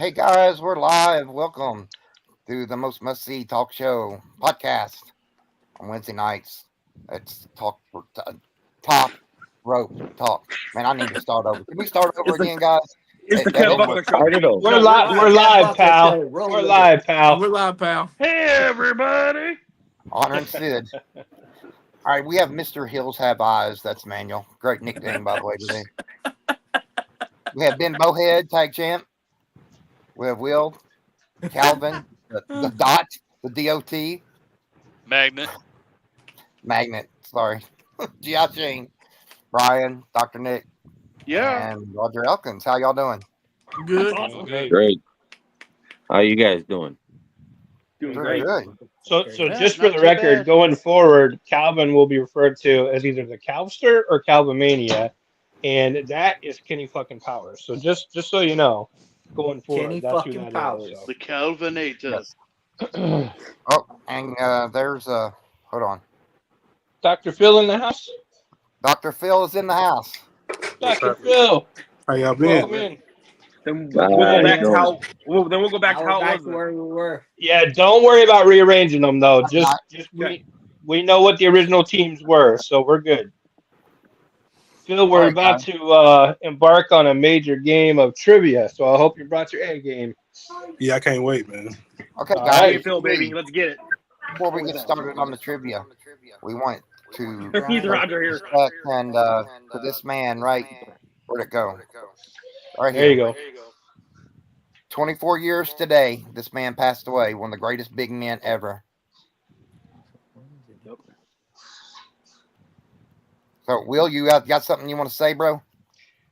Hey guys, we're live. Welcome to the most must-see talk show podcast on Wednesday nights. It's top rope talk. Man, I need to start over. Can we start over It's the again, guys? it's the That Kev didn't Buckler work. show, Start it baby. over. We're No, we're live. live. We're Cat live, Buckler pal. Show. Roll We're with live, it. pal. We're live, pal. Hey, everybody. Honor and Sid. All right, we have Mr. Hills Have Eyes. That's Manuel. Great nickname, by the way, today. We have Ben Bowhead, tag champ. We have Will, Calvin, the dot, the DOT, Magnet. Magnet. Sorry. G.I. Shane, Brian, Dr. Nick, Yeah. and Roger Elkins. How y'all doing? Good. Awesome. Great. How you guys doing? Doing Very great. good. So Yeah, just for not the too record, bad. going forward, Calvin will be referred to as either the Calvster or Calvimania, and that is Kenny fucking Powers. So just so you know, going forward, Kenny that's who fucking that Powers. is. The Calvinators. So. Oh, and there's hold on. Dr. Phil in the house. Dr. Phil is in the house. Dr. Phil, How y'all welcome in. Then All we'll go right, back to man. how. We'll go back to Now how we're it back was. to where we were. Yeah, don't worry about rearranging them though. Just Okay. we know what the original teams were, so we're good. Phil, we're All right, about guys. to embark on a major game of trivia, so I hope you brought your A game. Yeah, I can't wait, man. Okay, All guys. right. Hey, Phil, baby, let's get it. Before we get started on the trivia, we want to He's show Roger here. respect and to this man, right? Where'd it go? Right There you here. go. 24 years today, this man passed away. One of the greatest big men ever. So, Will, you got something you want to say, bro?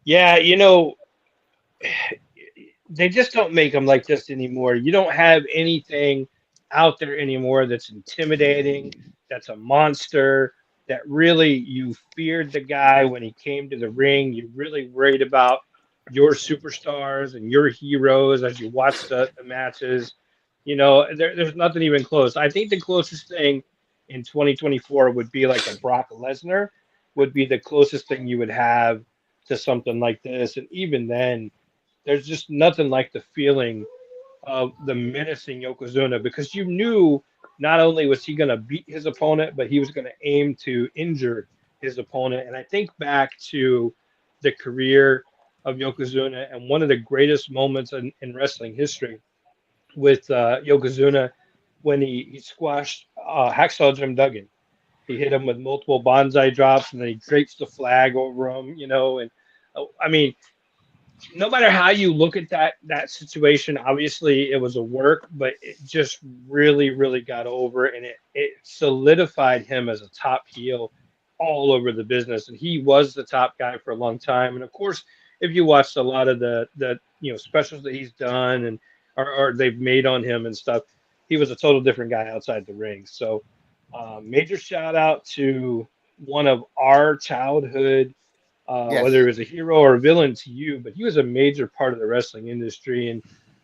Yeah, they just don't make them like this anymore. You don't have anything out there anymore that's intimidating, that's a monster, that really you feared the guy when he came to the ring. You really worried about your superstars and your heroes as you watch the matches. There's nothing even close. I think the closest thing in 2024 would be like a Brock Lesnar, would be the closest thing you would have to something like this. And even then, there's just nothing like the feeling of the menacing Yokozuna, because you knew not only was he going to beat his opponent, but he was going to aim to injure his opponent. And I think back to the career of Yokozuna, and one of the greatest moments in wrestling history with Yokozuna, when he squashed Hacksaw Jim Duggan. He hit him with multiple bonsai drops, and then he drapes the flag over him, and I mean, no matter how you look at that situation, obviously it was a work, but it just really got over, and it solidified him as a top heel all over the business. And he was the top guy for a long time. And of course, if you watched a lot of the specials that he's done and or they've made on him and stuff, he was a total different guy outside the ring. So major shout out to one of our childhood, Yes. whether he was a hero or a villain to you, but he was a major part of the wrestling industry. And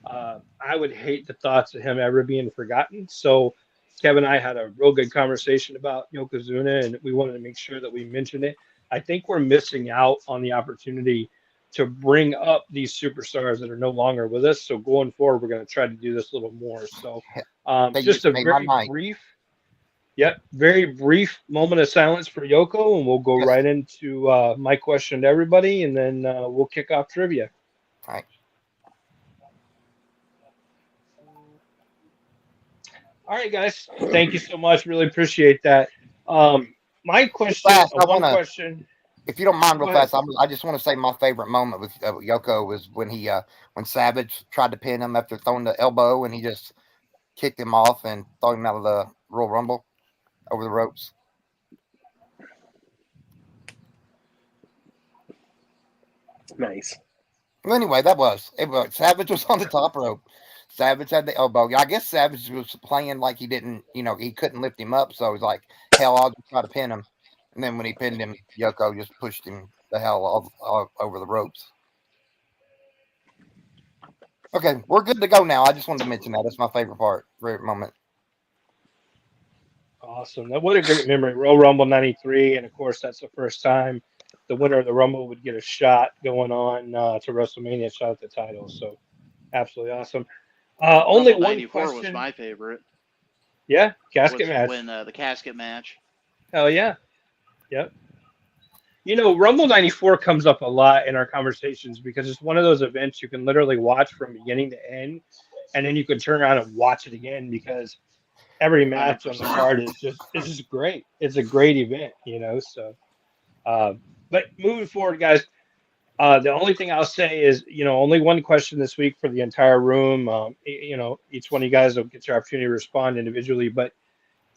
I would hate the thoughts of him ever being forgotten. So Kevin and I had a real good conversation about Yokozuna, and we wanted to make sure that we mentioned it. I think we're missing out on the opportunity to bring up these superstars that are no longer with us. So going forward, we're going to try to do this a little more. So They just just a made my very night. brief. Yep, very brief moment of silence for Yoko, and we'll go Yes. right into my question to everybody, and then we'll kick off trivia. All right. All right, guys. Thank you so much. Really appreciate that. My question, Fast, I one wanna- question. If you don't mind, real Go ahead. fast, I just want to say my favorite moment with Yoko was when when Savage tried to pin him after throwing the elbow, and he just kicked him off and threw him out of the Royal Rumble over the ropes. Nice. Well, anyway, it was Savage was on the top rope. Savage had the elbow. I guess Savage was playing like he didn't, he couldn't lift him up, so he's like, hell, I'll just try to pin him. And then when he pinned him, Yoko just pushed him the hell all over the ropes. Okay, we're good to go now. I just wanted to mention that. That's my favorite moment. Awesome. What a great memory. Royal Rumble 93. And of course, that's the first time the winner of the Rumble would get a shot going on to WrestleMania, shot at the title. So Absolutely awesome. Only Rumble one 94 was question. my favorite. Yeah, casket Was match. when the casket match. Hell yeah. Yep. Rumble 94 comes up a lot in our conversations because it's one of those events you can literally watch from beginning to end, and then you can turn around and watch it again because every match on the 100%. card is just great. It's a great event. So, uh, but moving forward, guys, the only thing I'll say is, only one question this week for the entire room. Each one of you guys will get your opportunity to respond individually, but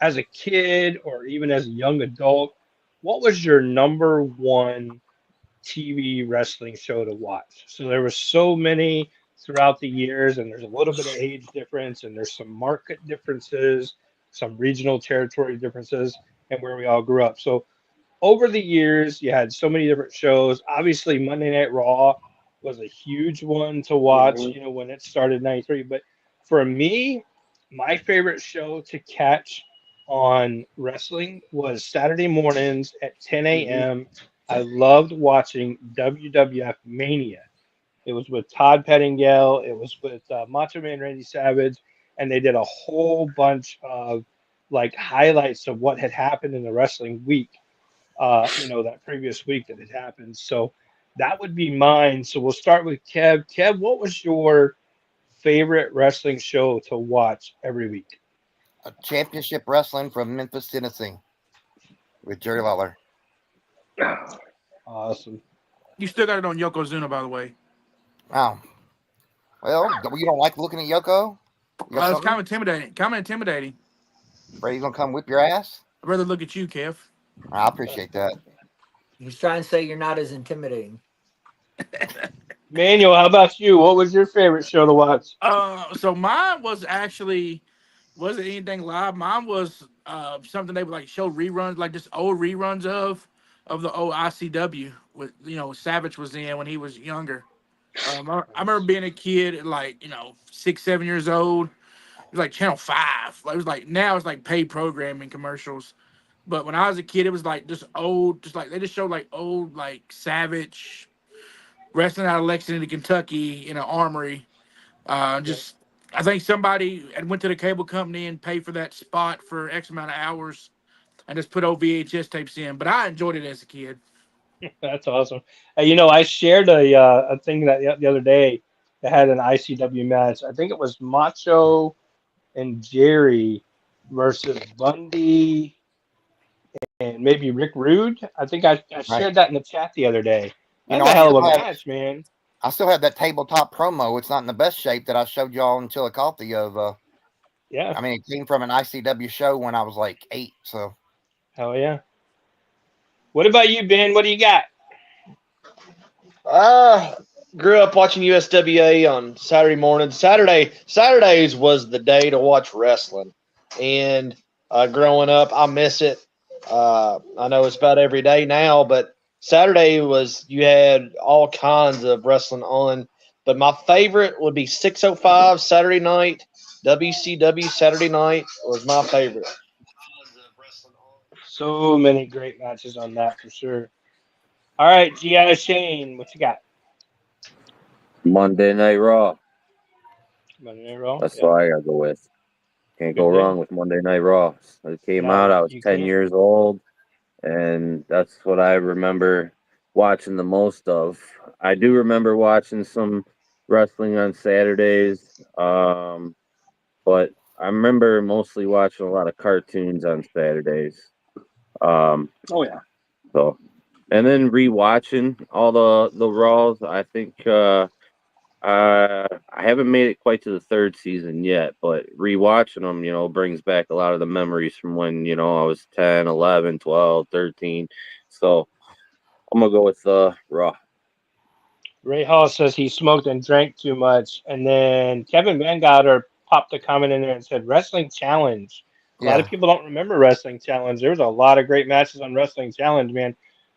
as a kid or even as a young adult, what was your number one TV wrestling show to watch? So there were so many throughout the years, and there's a little bit of age difference, and there's some market differences, some regional territory differences, and where we all grew up. So over the years, you had so many different shows. Obviously, Monday Night Raw was a huge one to watch, Mhm. when it started in 93. But for me, my favorite show to catch on wrestling was Saturday mornings at 10 a.m. I loved watching WWF Mania. It was with Todd Pettingill. It was with Macho Man Randy Savage, and they did a whole bunch of like highlights of what had happened in the wrestling week. That previous week that had happened. So that would be mine. So we'll start with Kev. Kev, what was your favorite wrestling show to watch every week? A championship wrestling from Memphis, Tennessee, with Jerry Lawler. Awesome. You still got it on Yokozuna, by the way. Oh, well, you don't like looking at Yoko? You got It's something? kind of intimidating. Kind of intimidating. Brady's gonna come whip your ass. I'd rather look at you, Kev. I appreciate that. He's trying to say you're not as intimidating. Manuel, how about you? What was your favorite show to watch? So mine was actually wasn't anything live. Mine was something they would like show reruns, like just old reruns of the old ICW with Savage was in when he was younger. I remember being a kid at 6, 7 years old. It was like Channel 5. Like, it was like now it's like paid programming commercials. But when I was a kid, it was like just old, just like they just showed like old like Savage wrestling out of Lexington, Kentucky in an armory. Just I think somebody had went to the cable company and paid for that spot for X amount of hours and just put old VHS tapes in. But I enjoyed it as a kid. That's awesome. I shared a thing that the other day that had an ICW match. I think it was Macho and Jerry versus Bundy and maybe Rick Rude. I think I shared that in the chat the other day. That's a hell of a match, man. I still have that tabletop promo. It's not in the best shape that I showed y'all in Chillicothe of. Yeah. I mean, it came from an ICW show when I was like 8. So. Hell yeah. What about you, Ben? What do you got? Grew up watching USWA on Saturday mornings. Saturdays was the day to watch wrestling, and growing up, I miss it. I know it's about every day now, but Saturday was you had all kinds of wrestling on. But my favorite would be 605 Saturday night. WCW Saturday night was my favorite. So many great matches on that for sure. All right, G.I. Shane, what you got? Monday Night Raw. Monday Night Raw. That's what I gotta go with. Can't go wrong with Monday Night Raw. It came out, I was 10 years old, and that's what I remember watching the most of. I do remember watching some wrestling on Saturdays, but I remember mostly watching a lot of cartoons on Saturdays. Oh yeah. So, and then rewatching all the Raws. I think I haven't made it quite to the 3rd season yet, but rewatching them, brings back a lot of the memories from when, I was 10, 11, 12, 13. So I'm going to go with Raw. Ray Hall says he smoked and drank too much. And then Kevin Van Gotter popped a comment in there and said, Wrestling Challenge. A lot of people don't remember Wrestling Challenge. There was a lot of great matches on Wrestling Challenge, man.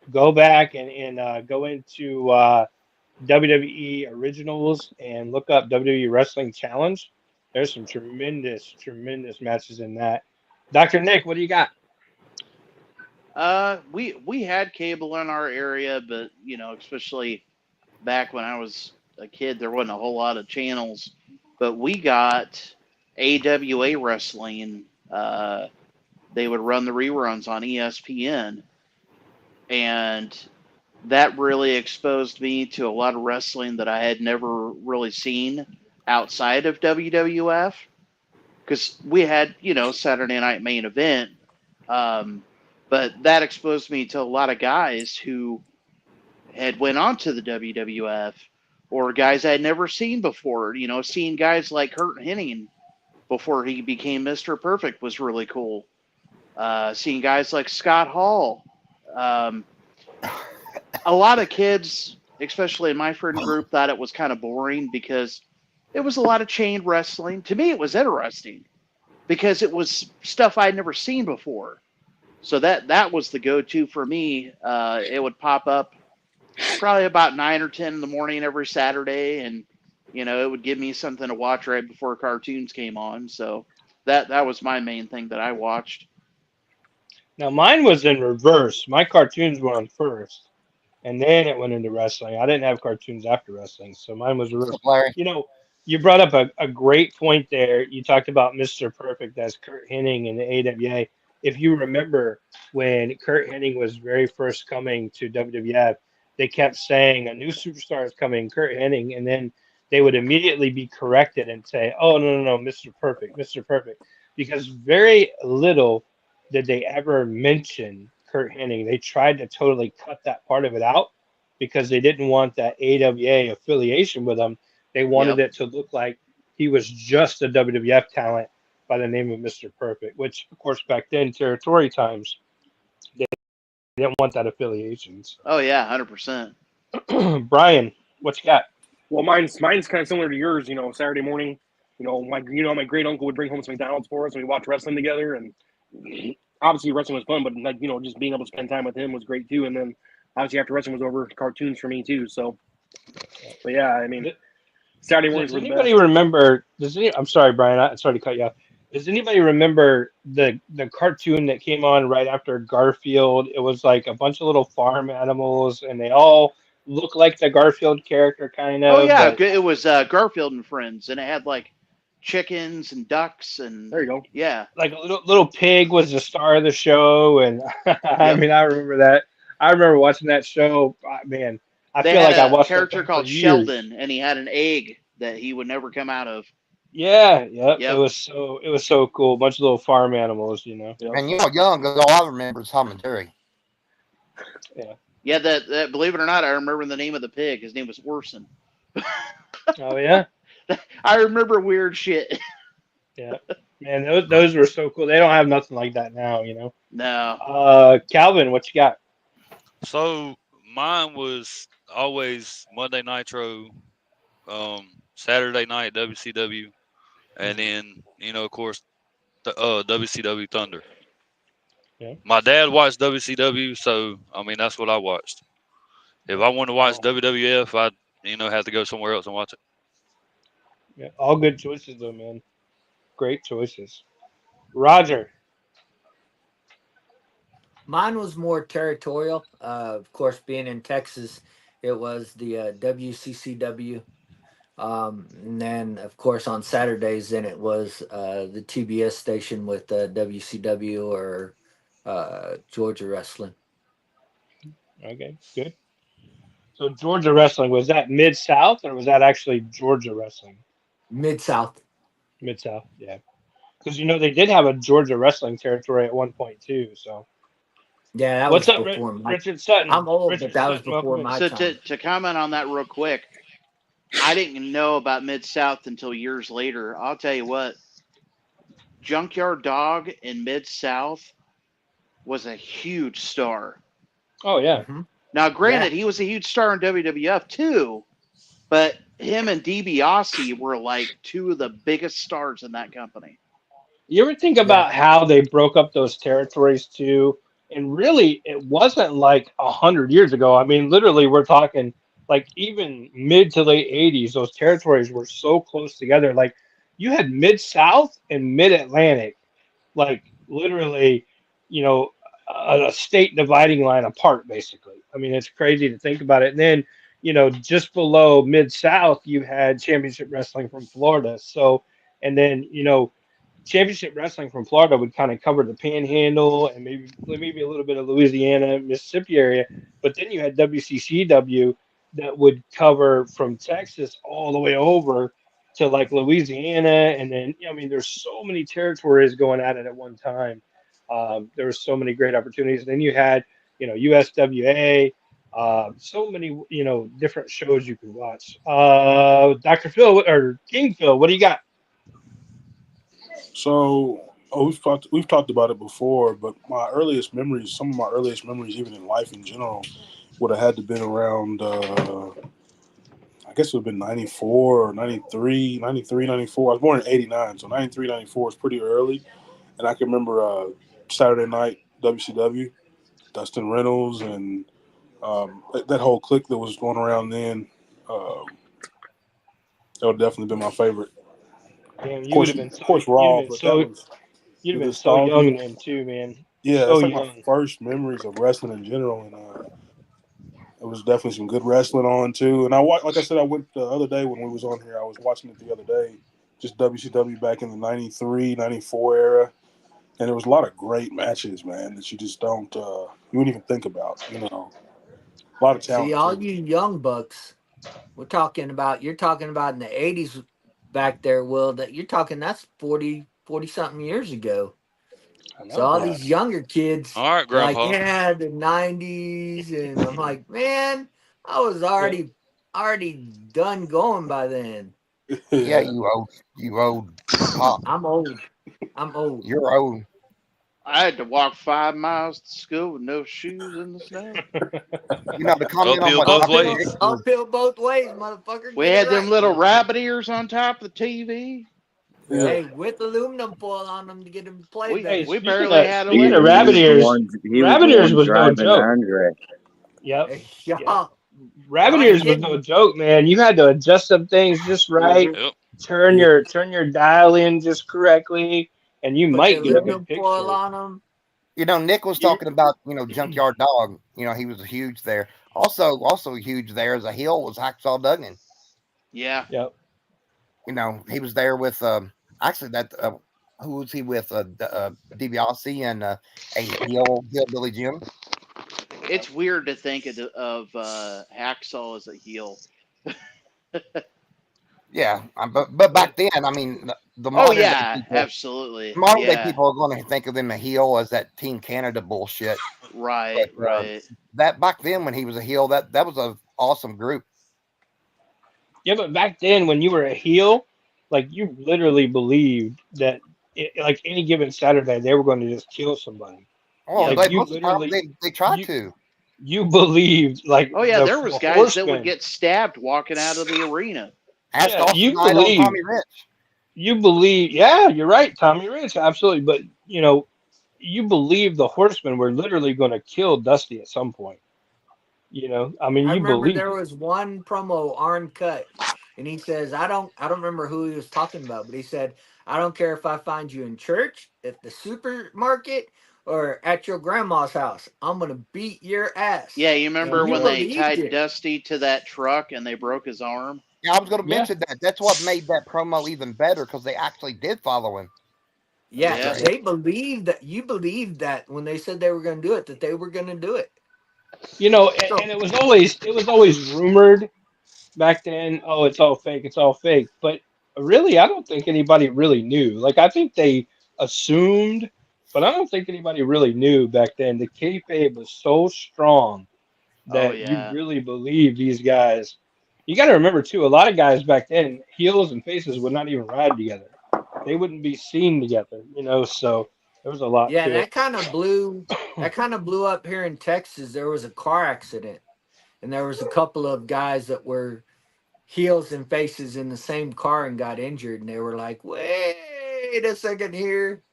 Go back and go into WWE Originals and look up WWE Wrestling Challenge. There's some tremendous matches in that. Dr. Nick, what do you got? We had cable in our area, but especially back when I was a kid, there wasn't a whole lot of channels, but we got AWA Wrestling. They would run the reruns on ESPN, and that really exposed me to a lot of wrestling that I had never really seen outside of WWF. Because we had, Saturday Night Main Event, but that exposed me to a lot of guys who had went on to the WWF, or guys I had never seen before. Seeing guys like Kurt Hennig before he became Mr. Perfect was really cool. Seeing guys like Scott Hall. A lot of kids, especially in my friend group, thought it was kind of boring because it was a lot of chain wrestling. To me, it was interesting because it was stuff I'd never seen before. So that was the go-to for me. It would pop up probably about 9 or 10 in the morning every Saturday, and it would give me something to watch right before cartoons came on. So that was my main thing that I watched. Now mine was in reverse. My cartoons were on first, and then it went into wrestling. I didn't have cartoons after wrestling, so mine was reverse. Larry. You brought up a great point there. You talked about Mr. Perfect as Kurt Hennig in the AWA. If you remember when Kurt Hennig was very first coming to WWF, they kept saying a new superstar is coming, Kurt Hennig, and then they would immediately be corrected and say, "Oh no, Mr. Perfect, Mr. Perfect," because very little did they ever mention Kurt Hennig. They tried to totally cut that part of it out because they didn't want that AWA affiliation with him. They wanted it to look like he was just a WWF talent by the name of Mr. Perfect, which, of course, back then, territory times, they didn't want that affiliations. Oh, yeah, 100%. Brian, what you got? Well, mine's kind of similar to yours. Saturday morning, my great uncle would bring home some McDonald's for us, and we watch wrestling together. And obviously, wrestling was fun, but just being able to spend time with him was great too. And then obviously, after wrestling was over, cartoons for me too. So, but yeah, I mean, Saturday mornings were the best. Does anybody remember? I'm sorry, Brian. I'm sorry to cut you off. Does anybody remember the cartoon that came on right after Garfield? It was like a bunch of little farm animals, and they all look like the Garfield character, kind of. Oh yeah, it was Garfield and Friends, and it had like chickens and ducks, and there you go. Yeah, like a little pig was the star of the show, and I mean, I remember that. I remember watching that show. Man, I feel like I watched a character called Sheldon, and he had an egg that he would never come out of. Yeah. It was so cool. A bunch of little farm animals, And young, all I remember is Tom and Jerry. Yeah, that believe it or not, I remember the name of the pig. His name was Orson. Oh yeah. I remember weird shit. Yeah, man, those were so cool. They don't have nothing like that now, No. Calvin, what you got? So mine was always Monday Nitro, Saturday night WCW, and then of course the WCW Thunder. Yeah. My dad watched WCW, so I mean that's what I watched. If I wanted to watch WWF, I'd have to go somewhere else and watch it. Yeah, all good choices though, man. Great choices. Roger. Mine was more territorial. Of course, being in Texas, it was the WCCW. And then, of course, on Saturdays, then it was the TBS station with WCW or Georgia Wrestling. Okay, good. So Georgia Wrestling, was that Mid-South or was that actually Georgia Wrestling? Mid-South. Mid-South, yeah. Because, they did have a Georgia Wrestling territory at one point, too, so. Yeah, that was before Richard Sutton? I'm old, Richard but that was Sutton, before my time. To comment on that real quick, I didn't know about Mid-South until years later. I'll tell you what, Junkyard Dog in Mid-South was a huge star. Oh, yeah. Mm-hmm. Now, granted, he was a huge star in WWF, too, but him and DiBiase were like two of the biggest stars in that company. You ever think about how they broke up those territories, too? And really, it wasn't like 100 years ago. I mean, literally, we're talking like even mid to late 80s, those territories were so close together. Like you had Mid-South and Mid-Atlantic, like literally, a state dividing line apart, basically. I mean, it's crazy to think about it. And then just below Mid-South, you had Championship Wrestling from Florida. So, and then, Championship Wrestling from Florida would kind of cover the Panhandle and maybe a little bit of Louisiana, Mississippi area. But then you had WCCW that would cover from Texas all the way over to like Louisiana, and then there's so many territories going at it at one time. There were so many great opportunities. And then you had USWA, so many different shows you could watch. Dr. Phil or King Phil, what do you got? So, we've talked about it before, but some of my earliest memories, even in life in general, would have had to been around. I guess it would have been 94 or 93, 94. I was born in 89, so 93, 94 is pretty early. And I can remember Saturday night WCW, Dustin Reynolds, and that whole clique that was going around then. That would definitely been my favorite. Damn, Of course, Raw, but that was you'd have the been so nostalgia. young then too, man. Yeah, So that's like young. my first memories of wrestling in general, and it was definitely some good wrestling on too. And like I said, I went the other day when we was on here. I was watching it the other day, just WCW back in the 93, 94 era, and there was a lot of great matches, man, that you just don't you wouldn't even think about. A lot of talent. See, all too. you young bucks, you're talking about in the 80s back there, Will, that you're talking that's 40 something years ago. I know. So all Yeah. these younger kids, All right, they're like, Grandpa. yeah, the 90s. And I'm like, man, I was already done going by then. Yeah, you old pop. I'm old. You're old. I had to walk 5 miles to school with no shoes in the snow. The comment on Uphill what both Dr. ways. Rick was, Uphill both ways, motherfucker. We Get had it them right. little rabbit ears on top of the TV. Yeah. Hey, with aluminum foil on them to get them to play We better. we speaking barely of had speaking of electric. rabbit ears, He was rabbit the ears one was no driving joke. Andre. Yep. Yeah. Yep. Rabbit I ears was no didn't. joke, man. You had to adjust some things just right, Yep. turn your dial in just correctly, and you Put the might get a good aluminum foil picture. on them. Nick was You- talking about, Junkyard Dog. He was huge there. Also huge there as a heel was Hacksaw Duggan. Yeah. Yep. He was there with actually that who was he with? DiBiase and a Hillbilly Jim. It's weird to think of Hacksaw as a heel. Yeah, but back then, I mean, the Oh modern day yeah, people, absolutely. modern day Yeah. people are going to think of him a heel as that Team Canada bullshit. Right, But, right. That back then when he was a heel, that was an awesome group. Yeah, but back then when you were a heel, like you literally believed that like any given Saturday they were going to just kill somebody. Well, Yeah. Like you most of the time literally they tried you to. you believed like Oh yeah, the there was guys that would horsemen. get stabbed walking out of the arena. Ask Yeah, Austin you Idol and believe Tommy Rich. you believe. Yeah, you're right, Tommy Rich, absolutely. But you believe the horsemen were literally going to kill Dusty at some point. I mean, I you remember believed there it. was one promo Arn cut, and he says, I don't remember who he was talking about, but he said, I don't care if I find you in church, at the supermarket, or at your grandma's house. I'm gonna beat your ass. Yeah, you And remember we when they believed tied it. Dusty to that truck and they broke his arm? Yeah, I was going to Yeah. mention that. That's what made that promo even better because they actually did follow him. Yeah, Yeah. they believed that you believed that when they said they were gonna do it, that they were gonna do it. So And it was always rumored back then. Oh, it's all fake. It's all fake. But really, I don't think anybody really knew. Like I think they assumed, but I don't think anybody really knew back then. The kayfabe was so strong Oh that you yeah. really believe these guys. You got to remember too, a lot of guys back then, heels and faces would not even ride together. They wouldn't be seen together, So there was a lot yeah, to it. that kind of blew up here in Texas. There was a car accident, and there was a couple of guys that were heels and faces in the same car and got injured, and they were like, wait a second here.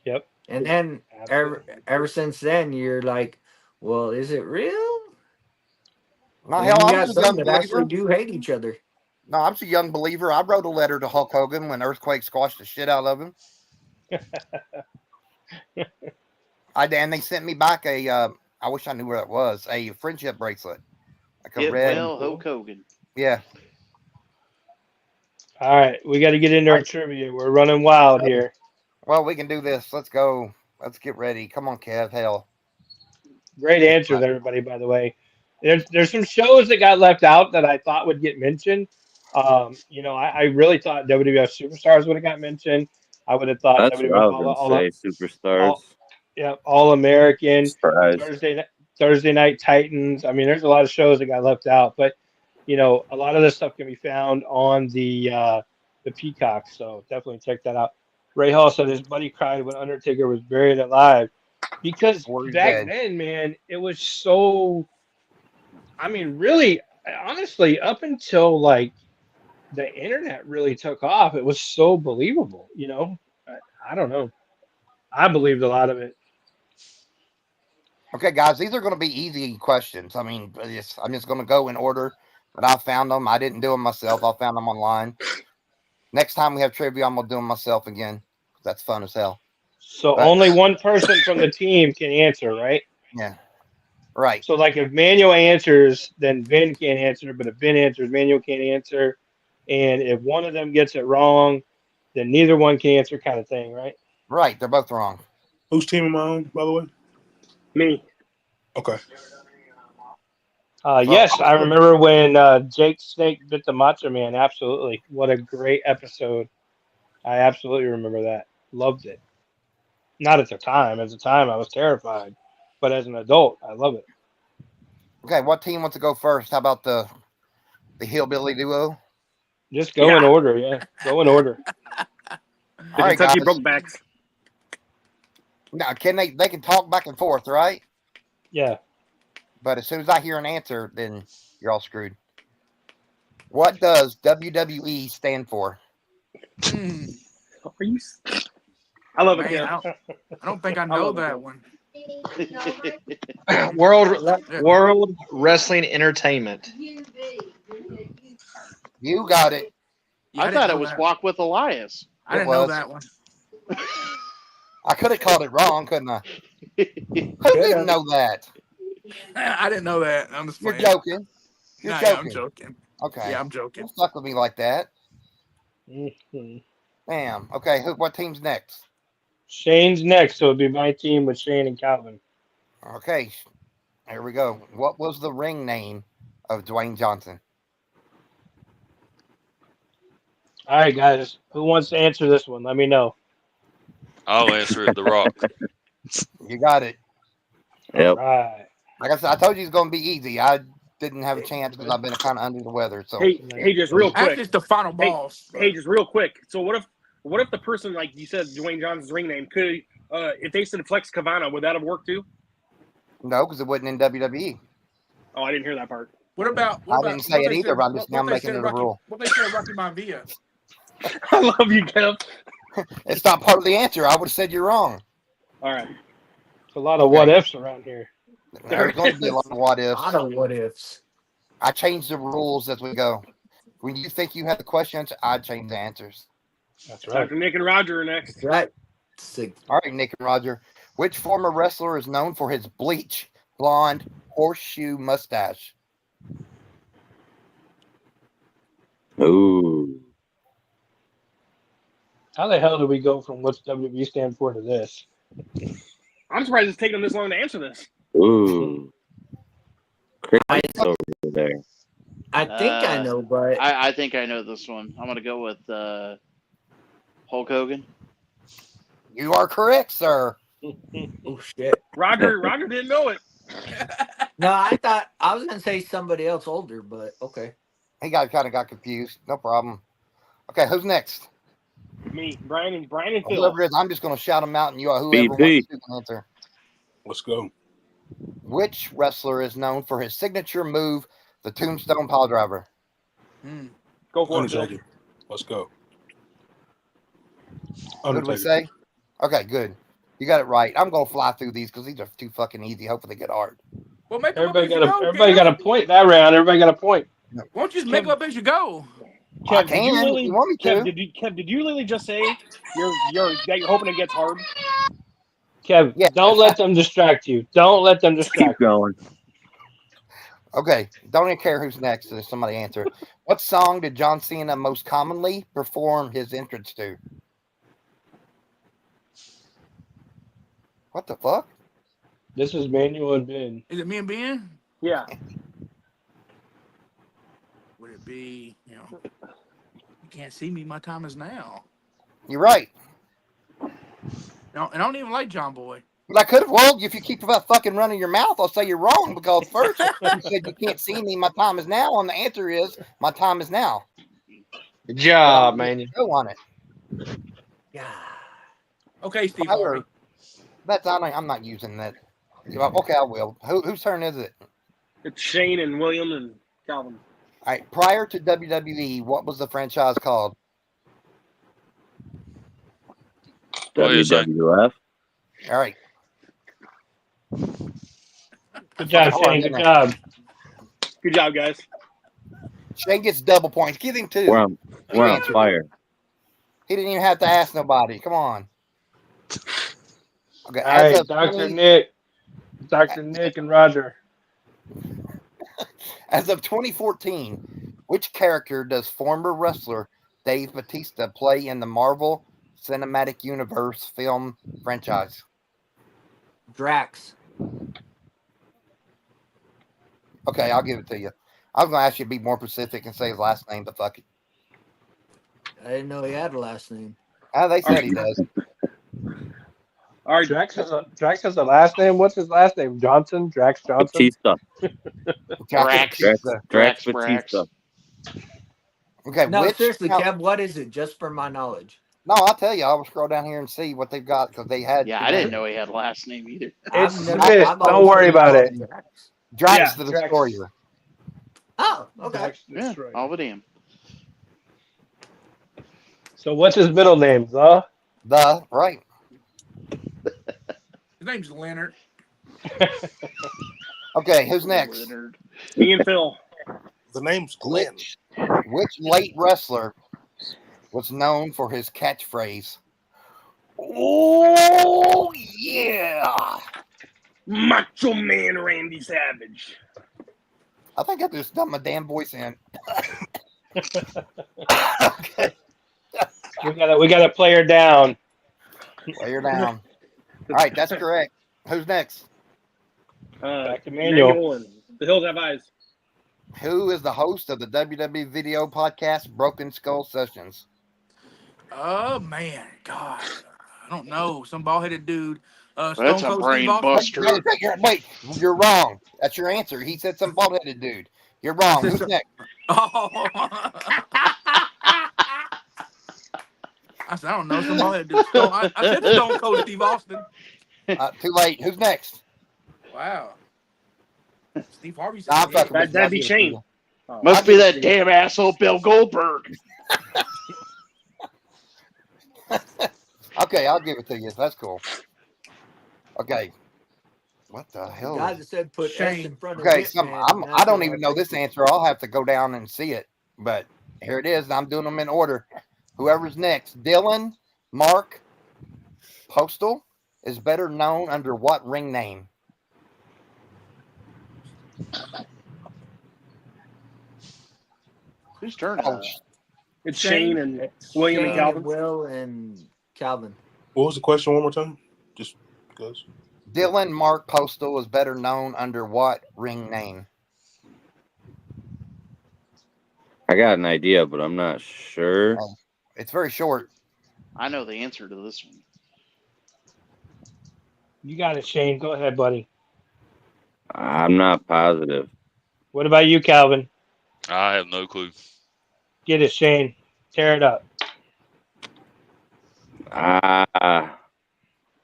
Yep. And then Absolutely. ever since then, you're like, well, is it real? No, And hell, then you I got was a some young that actually believer. do hate each other. No, I'm a young believer. I wrote a letter to Hulk Hogan when Earthquake squashed the shit out of him. And they sent me back I wish I knew where that was, a friendship bracelet like a Get red. well, Hulk Hogan. Yeah. All right, we got to get into our trivia. We're running wild here. Well, we can do this. Let's go. Let's get ready. Come on, Kev. Hell. Great answers, everybody. By the way, there's some shows that got left out that I thought would get mentioned. I really thought WWF Superstars would have got mentioned. I would have thought That's what I WWF was going to say. Superstars. All American, Surprise. Thursday Night Titans. I mean, there's a lot of shows that got left out, but a lot of this stuff can be found on the Peacock. So definitely check that out. Ray Hall said his buddy cried when Undertaker was buried alive because back then, man, it was so. I mean, really, honestly, up until like the internet really took off, it was so believable. I don't know. I believed a lot of it. Okay, guys, these are going to be easy questions. I mean, I'm just going to go in order, but I found them. I didn't do them myself. I found them online. Next time we have trivia, I'm going to do them myself again. That's fun as hell. So only one person from the team can answer, right? Yeah. Right. So, like, if Manuel answers, then Vin can't answer. But if Vin answers, Manuel can't answer. And if one of them gets it wrong, then neither one can answer, kind of thing, right? Right. They're both wrong. Whose team am I on, by the way? Me. Okay. Yes, I remember when Jake Snake bit the Macho Man. Absolutely. What a great episode. I absolutely remember that. Loved it. Not at the time. At the time, I was terrified. But as an adult, I love it. Okay, what team wants to go first? How about the Hillbilly Duo? Just go in order, yeah. Go in order. The All right, Kentucky guys. Brokebacks. Now, they can talk back and forth, right? Yeah. But as soon as I hear an answer, then you're all screwed. What does WWE stand for? Are you? I love it. Man, I don't think I know that one. World Wrestling Entertainment. You got it. Yeah, I didn't thought know it was that. Walk with Elias. I didn't know that one. I could have called it wrong, couldn't I? Who didn't know that? I didn't know that. I'm just You're playing. joking. You're Nah, joking. yeah, I'm joking. Okay. Yeah, I'm joking. Don't fuck with me like that. Mm-hmm. Damn. Okay. What team's next? Shane's next, so it'll be my team with Shane and Calvin. Okay. Here we go. What was the ring name of Dwayne Johnson? All right, guys. Who wants to answer this one? Let me know. I'll answer it. The Rock. You got it. Yep. All right. Like I said, I told you it's going to be easy. I didn't have a chance because I've been kind of under the weather. So Hey, just real That's quick. just the final boss. Hey, just real quick. So what if the person, like you said, Dwayne Johnson's ring name could, if they said Flex Cavana, would that have worked too? no, because it wasn't in WWE. Oh, I didn't hear that part. What about? I didn't say it either, but I'm just now making it a rule. What they said Rocky Maivia? I love you, Kev. It's not part of the answer. I would have said you're wrong. All right. It's a lot of what ifs around here. There's going to be a lot of what A ifs. lot of what ifs. I change the rules as we go. When you think you have the questions, I change the answers. That's Talk right. to Nick and Roger next. Right. All right, Nick and Roger. Which former wrestler is known for his bleach, blonde, horseshoe mustache? Ooh. How the hell do we go from what's WWE stand for to this? I'm surprised it's taking them this long to answer this. Ooh. Chris I- over there. I think I know, but I think I know this one. I'm going to go with Hulk Hogan. You are correct, sir. oh shit. Roger didn't know it. No, I thought I was gonna say somebody else older, but okay. He kind of got confused. No problem. Okay, who's next? Me, Brian and Phil. Whoever it is, I'm just going to shout them out, and whoever wants BP. to answer. Let's go. Which wrestler is known for his signature move, the Tombstone Piledriver? Go for it, Phil. Undertaker. Let's go. What did we say? Okay, good. You got it right. I'm going to fly through these because these are too fucking easy. Hopefully they get hard. Well, make them Everybody up as you everybody go, got a point that round. Everybody got a point. Why don't you just make them up as you go? I Kev, can if you want me to. Did you literally just say you're hoping it gets hard? Kev, Yeah. don't let them distract you. Don't let them Keep distract you. going. Okay, don't even care who's next if somebody answer. What song did John Cena most commonly perform his entrance to? What the fuck? This is Manuel and Ben. Is it me and Ben? Yeah. Would it be, you can't see me, my time is now. You're right. No, and I don't even like John Boy. But I could have. Well, if you keep about fucking running your mouth, I'll say you're wrong because first you said you can't see me. My time is now, and the answer is my time is now. Good job, man. Go on it. Yeah. Okay, Steve Harvey. That's I'm not using that. Okay, I will. Whose turn is it? It's Shane and William and Calvin. All right. Prior to WWE, what was the franchise called? What do you say? WWF. All right. Good job, Shane. Good job. Good job, guys. Shane gets double points. Give him 2. We're on answered fire. He didn't even have to ask nobody. Come on. Okay. All right, As Dr. Nick and Roger. As of 2014, which character does former wrestler Dave Bautista play in the Marvel Cinematic Universe film franchise? Drax. Okay, I'll give it to you. I was going to ask you to be more specific and say his last name, but fuck it. I didn't know he had a last name. They said he does. All right. Drax has a last name. What's his last name? Johnson? Drax Johnson? Batista. Drax. Drax Drax. Batista. Okay, No, which, seriously, Kev, what is it? Just for my knowledge. No, I'll tell you. I will scroll down here and see what they've got because they had. Yeah, I didn't know he had a last name either. It's I've Smith. I've Don't always worry heard about called it. Drax. Drax Yeah, the Drax. Destroyer. Oh, okay. Drax Yeah, Destroyer. all but him. So what's his middle name? Right. His name's Leonard. Okay, who's next? Leonard. Me and Phil. The name's Glenn. Which late wrestler was known for his catchphrase? Oh yeah! Macho Man Randy Savage. I think I just dumped my damn voice in. Okay, We got a player down. well, you're down. All right, that's correct. Who's next? Back to Manuel. And The Hills Have Eyes. Who is the host of the WWE video podcast Broken Skull Sessions? Oh man, God, I don't know. Some bald-headed dude. Stone That's a Cold brain Steve Austin. buster. Wait, you're wrong. That's your answer. He said some bald-headed dude. You're wrong. Said Who's some- next? Oh. I said, I don't know. Some bald-headed dude. I said Stone Cold Steve Austin. Too late. Who's next? Wow. Steve Harvey Nah, I'm said, fucking with you. That'd I'll be give it to Shane. you. Must be that damn asshole Bill Goldberg. Okay, I'll give it to you. That's cool. Okay. What the hell? Guy that said put S Shane. in front of Okay, Hitman, I don't even know this answer. I'll have to go down and see it. But here it is. I'm doing them in order. Whoever's next. Dylan Mark Postal is better known under what ring name? Whose turn is Oh, it? It's Shane and William and Shane Calvin. Will and Calvin. What was the question one more time? Just because. Dylan Mark Postal is better known under what ring name? I got an idea, but I'm not sure. It's very short. I know the answer to this one. You got it, Shane. Go ahead, buddy. I'm not positive. What about you, Calvin? I have no clue. Get it, Shane. Tear it up.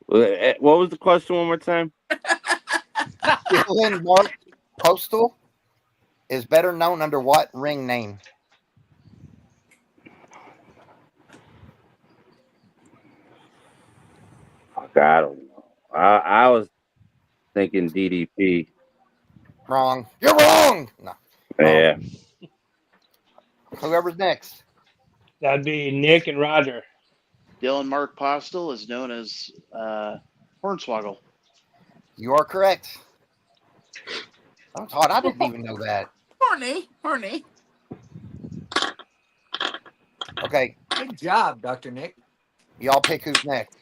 What was the question one more time? Dylan Mark Postal is better known under what ring name? Fuck, I don't know. I was thinking DDP. Wrong. You're wrong. No. Yeah. Whoever's next. That'd be Nick and Roger. Dylan Mark Postel is known as Hornswoggle. You are correct. Oh, Todd, I didn't even know that. Horny. Okay, Good job, Dr. Nick. y'all pick who's next.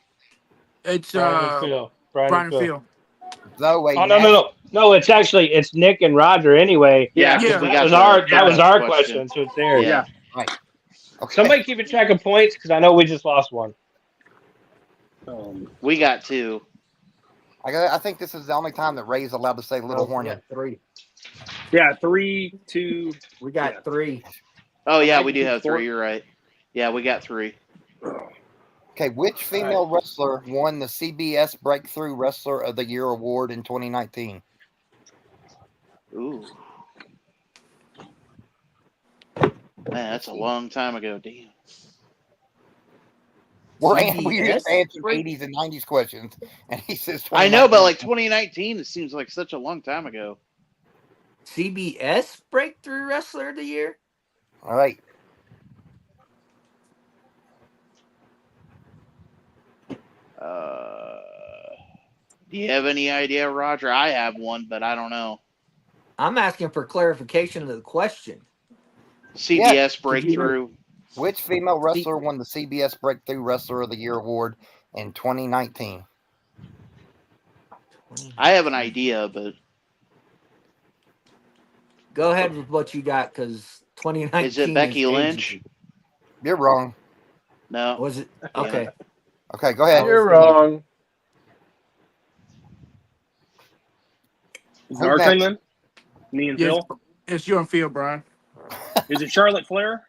It's Brian and Phil. Brian and Phil. Zoe. Oh no! It's Nick and Roger anyway. Yeah, Yeah. we That got was our question, so it's theirs. Yeah. Right. Okay. Somebody keeping track of points because I know we just lost one. We got 2. I think this is the only time that Ray's allowed to say Little We Horny. got 3. Yeah, 3, 2. We got 3. Oh yeah, we do Four. have 3. You're right. Yeah, we got 3. Okay, which female wrestler won the CBS Breakthrough Wrestler of the Year award in 2019? Ooh. Man, that's a long time ago. Damn. We just CBS? answered 80s and 90s questions, and he says 2019. I know, but like 2019, it seems like such a long time ago. CBS Breakthrough Wrestler of the Year? All right. Do you have any idea, Roger? I have one, but I don't know. I'm asking for clarification of the question. CBS Breakthrough. Which female wrestler won the CBS Breakthrough Wrestler of the Year award in 2019? I have an idea, but Go ahead with what you got, because 2019 is it Becky is Lynch? ages. You're wrong. No. Was it? Okay. Okay, go ahead. You're wrong. Is it Who's our turn next? then? Me and Yes, Phil. it's you and Phil, Brian. Is it Charlotte Flair?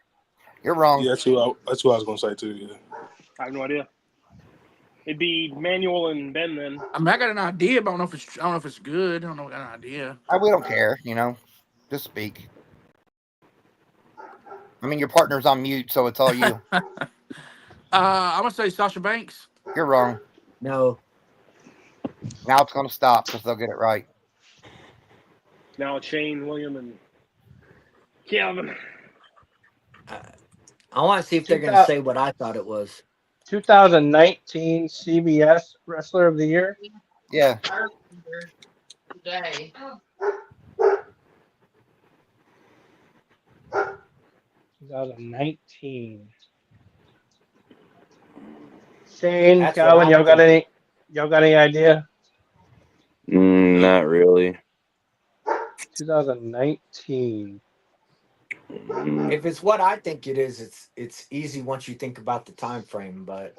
You're wrong. Yeah, that's who I was gonna say too. Yeah. I have no idea. It'd be Manuel and Ben then. I mean, I got an idea, but I don't know if it's good. I don't know. I got an idea. We don't care, Just speak. I mean, your partner's on mute, so it's all you. I'm gonna say Sasha Banks. You're wrong. No. Now it's gonna stop because they'll get it right. Now it's Shane, William, and Kevin. I want to see if they're going to say what I thought it was. 2019 CBS Wrestler of the Year. Yeah. Today. 2019. Shane, That's Calvin, what y'all I'm got any idea? Not really. 2019. If it's what I think it is, it's easy once you think about the time frame. But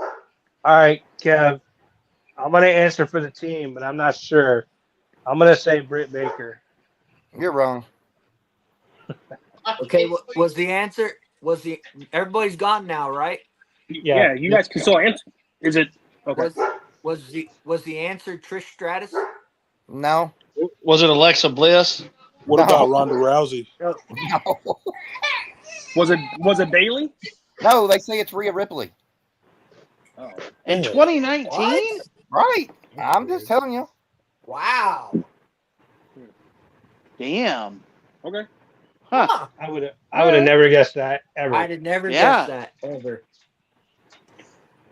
All right, Kev. I'm gonna answer for the team, but I'm not sure. I'm gonna say Britt Baker. You're wrong. okay, was the answer? Everybody's gone now, right? Yeah, you guys can still answer. Is it okay? Was the answer Trish Stratus? No. Was it Alexa Bliss? What about Ronda Rousey? No. Was it Bailey? No, they say it's Rhea Ripley. Oh. In 2019? What? Right. I'm just telling you. Wow. Damn. Okay. Huh. I would have never guessed that ever. I'd have never Yeah. guessed that ever.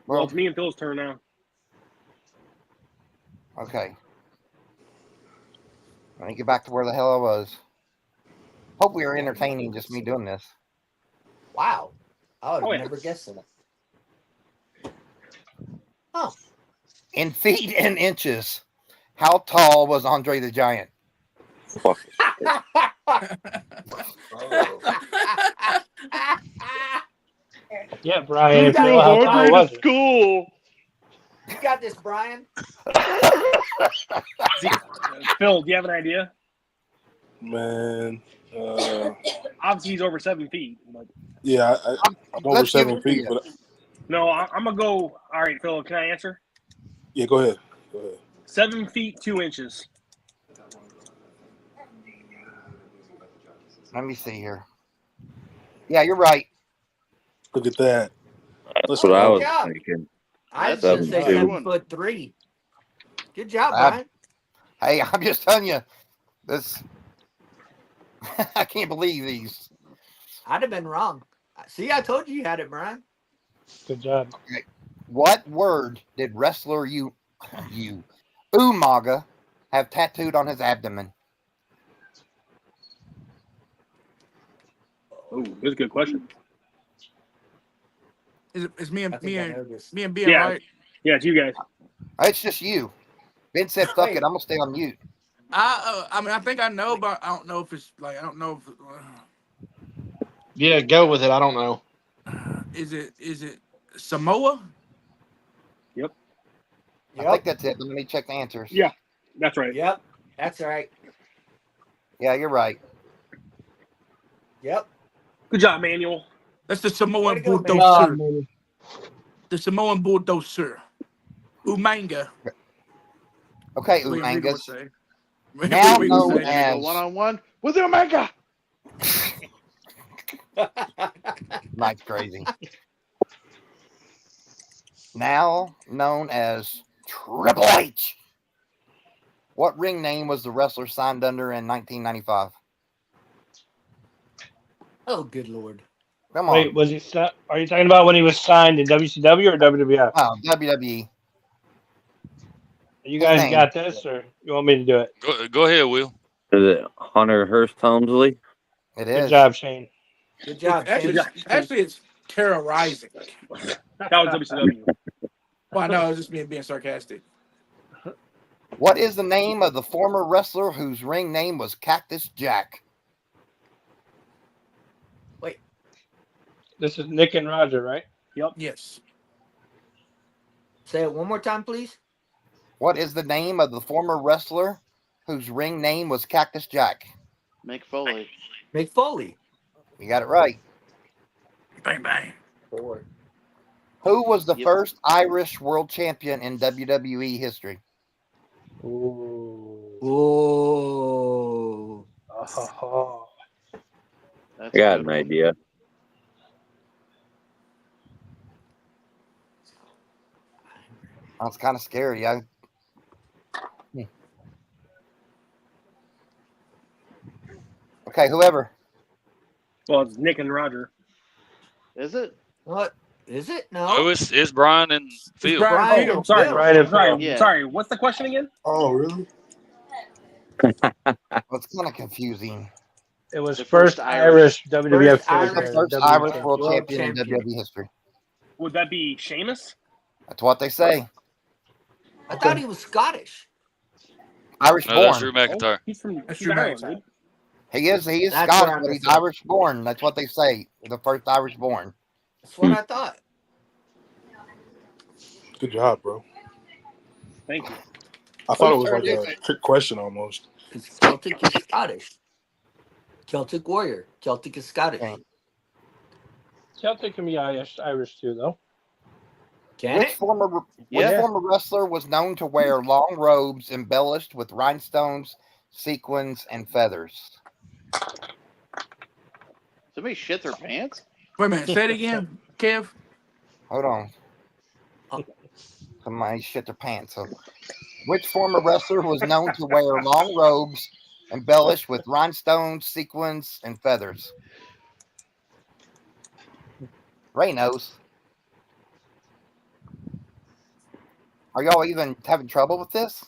Well, it's me and Phil's turn now. Okay. Let me get back to where the hell I was. Hope we are entertaining just me doing this. Wow. I would have Oh, yeah. never guessed that. Oh. In feet and inches, how tall was Andre the Giant? Fuck. Yeah, Brian. You got Phil, how tall was it? School. You got this, Brian. Phil, do you have an idea? Man, Obviously, he's over 7 feet. But yeah, I'm over Let's give 7 it feet, to you. but no, I'm gonna go. All right, Phil, can I answer? yeah, go ahead. Go ahead. 7 feet 2 inches. Let me see here. Yeah, you're right. Look at that. That's what I was job. thinking. I was That's going to say 7'2". 7'3". Good job, Ah. Brian. Hey, I'm just telling you, this. I can't believe these. I'd have been wrong. See, I told you had it, Brian. Good job. What word did wrestler Umaga have tattooed on his abdomen? Oh, that's a good question. It's me and I think I know this. me and being Yeah. right. Yeah, it's you guys. It's just you. Ben said, "Fuck it, I'm gonna stay on mute." I mean, I think I know, but I don't know if it's like I don't know if Yeah, go with it. I don't know. is it Samoa? I think that's it. Let me check the answers. Yeah, that's right. Yep. That's right. Yeah, you're right. Yep. Good job, Manuel. That's the Samoan Way to go, man. bulldozer. The Samoan bulldozer. Umanga. Okay, William Regal would Umangas. say. Now Regal would known say. as One-on-one with Omega. Mike's crazy. Now known as Triple H. What ring name was the wrestler signed under in 1995? Oh, good Lord. Come on. Wait, was he? Are you talking about when he was signed in WCW or WWF? Oh, WWE. You His guys name. got this, or you want me to do it? Go ahead, Will. Is it Hunter Hearst Helmsley? It Good is. job, Shane. Good job, Actually, Shane. actually, it's terrorizing. That was WCW. Well, no, it's just me being sarcastic. What is the name of the former wrestler whose ring name was Cactus Jack? This is Nick and Roger, right? Yes. Say it one more time, please. What is the name of the former wrestler whose ring name was Cactus Jack? Mick Foley. Mick Foley. You got it right. Bang bang. 4. Who was the Yep. first Irish world champion in WWE history? Ooh. Oh. Oh. That's I got a an good one. idea. That's kind of scary. Okay, whoever. Well, it's Nick and Roger. Is it? What? Is it? No. Oh, it's Brian and Phil. Brian Brian Field. and Sorry, Phil. Right in sorry, front. Yeah. sorry. What's the question again? Oh, really? Well, it's kind of confusing. It was The first first Irish WWF First Irish The champion. first WWE Irish champion. world World champion in champion. WWE history. Would that be Sheamus? That's what they say. I thought he was Scottish. Irish No, that's born. Drew McIntyre. Oh, he's from That's he's Drew Ireland, McIntyre. dude. He is That's Scottish, where I'm but he's missing. Irish born. That's what they say. The first Irish born. That's what I thought. Good job, bro. Thank you. I thought it Whose was turn like is a it? trick question almost. Because Celtic is Scottish. Celtic warrior. Celtic is Scottish. Okay. Celtic can be Irish too, though. Can Which it? former Yeah. wrestler was known to wear long robes embellished with rhinestones, sequins, and feathers? Somebody shit their pants? Wait a minute. Say it again, Kev. Hold on. Somebody shit their pants. So, which former wrestler was known to wear long robes embellished with rhinestones, sequins, and feathers? Ray knows. Are y'all even having trouble with this?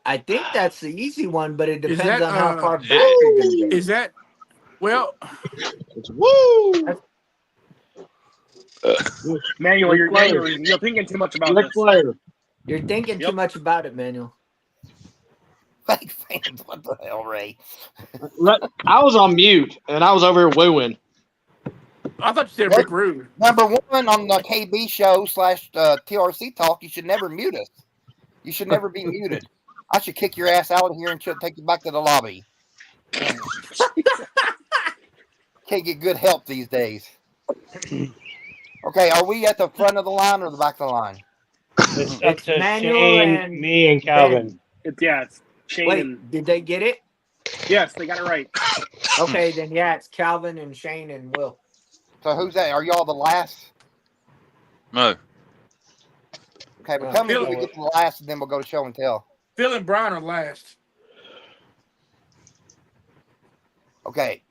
I think that's the easy one, but it Is depends that, on how far uh, back you're going to go. Is that well? Woo! Manuel, Ric Flair. you're thinking too much about Ric this. Flair. You're thinking too Yep. much about it, Manuel. Fake fans, what the hell, Ray? I was on mute and I was over here wooing. I thought you said Rick Rude. Number one on the KB show / TRC Talk, you should never mute us. You should never be muted. I should kick your ass out of here and take you back to the lobby. Can't get good help these days. Okay, are we at the front of the line or the back of the line? It's up It's to Manuel Shane, and me, and Calvin. It's Shane Wait, and did they get it? yes, they got it right. Okay, then yeah, it's Calvin and Shane and Will. So who's that? Are y'all the last? No. Okay, but Yeah. tell me when we get to the last, and then we'll go to show and tell. Phil and Brian are last. Okay,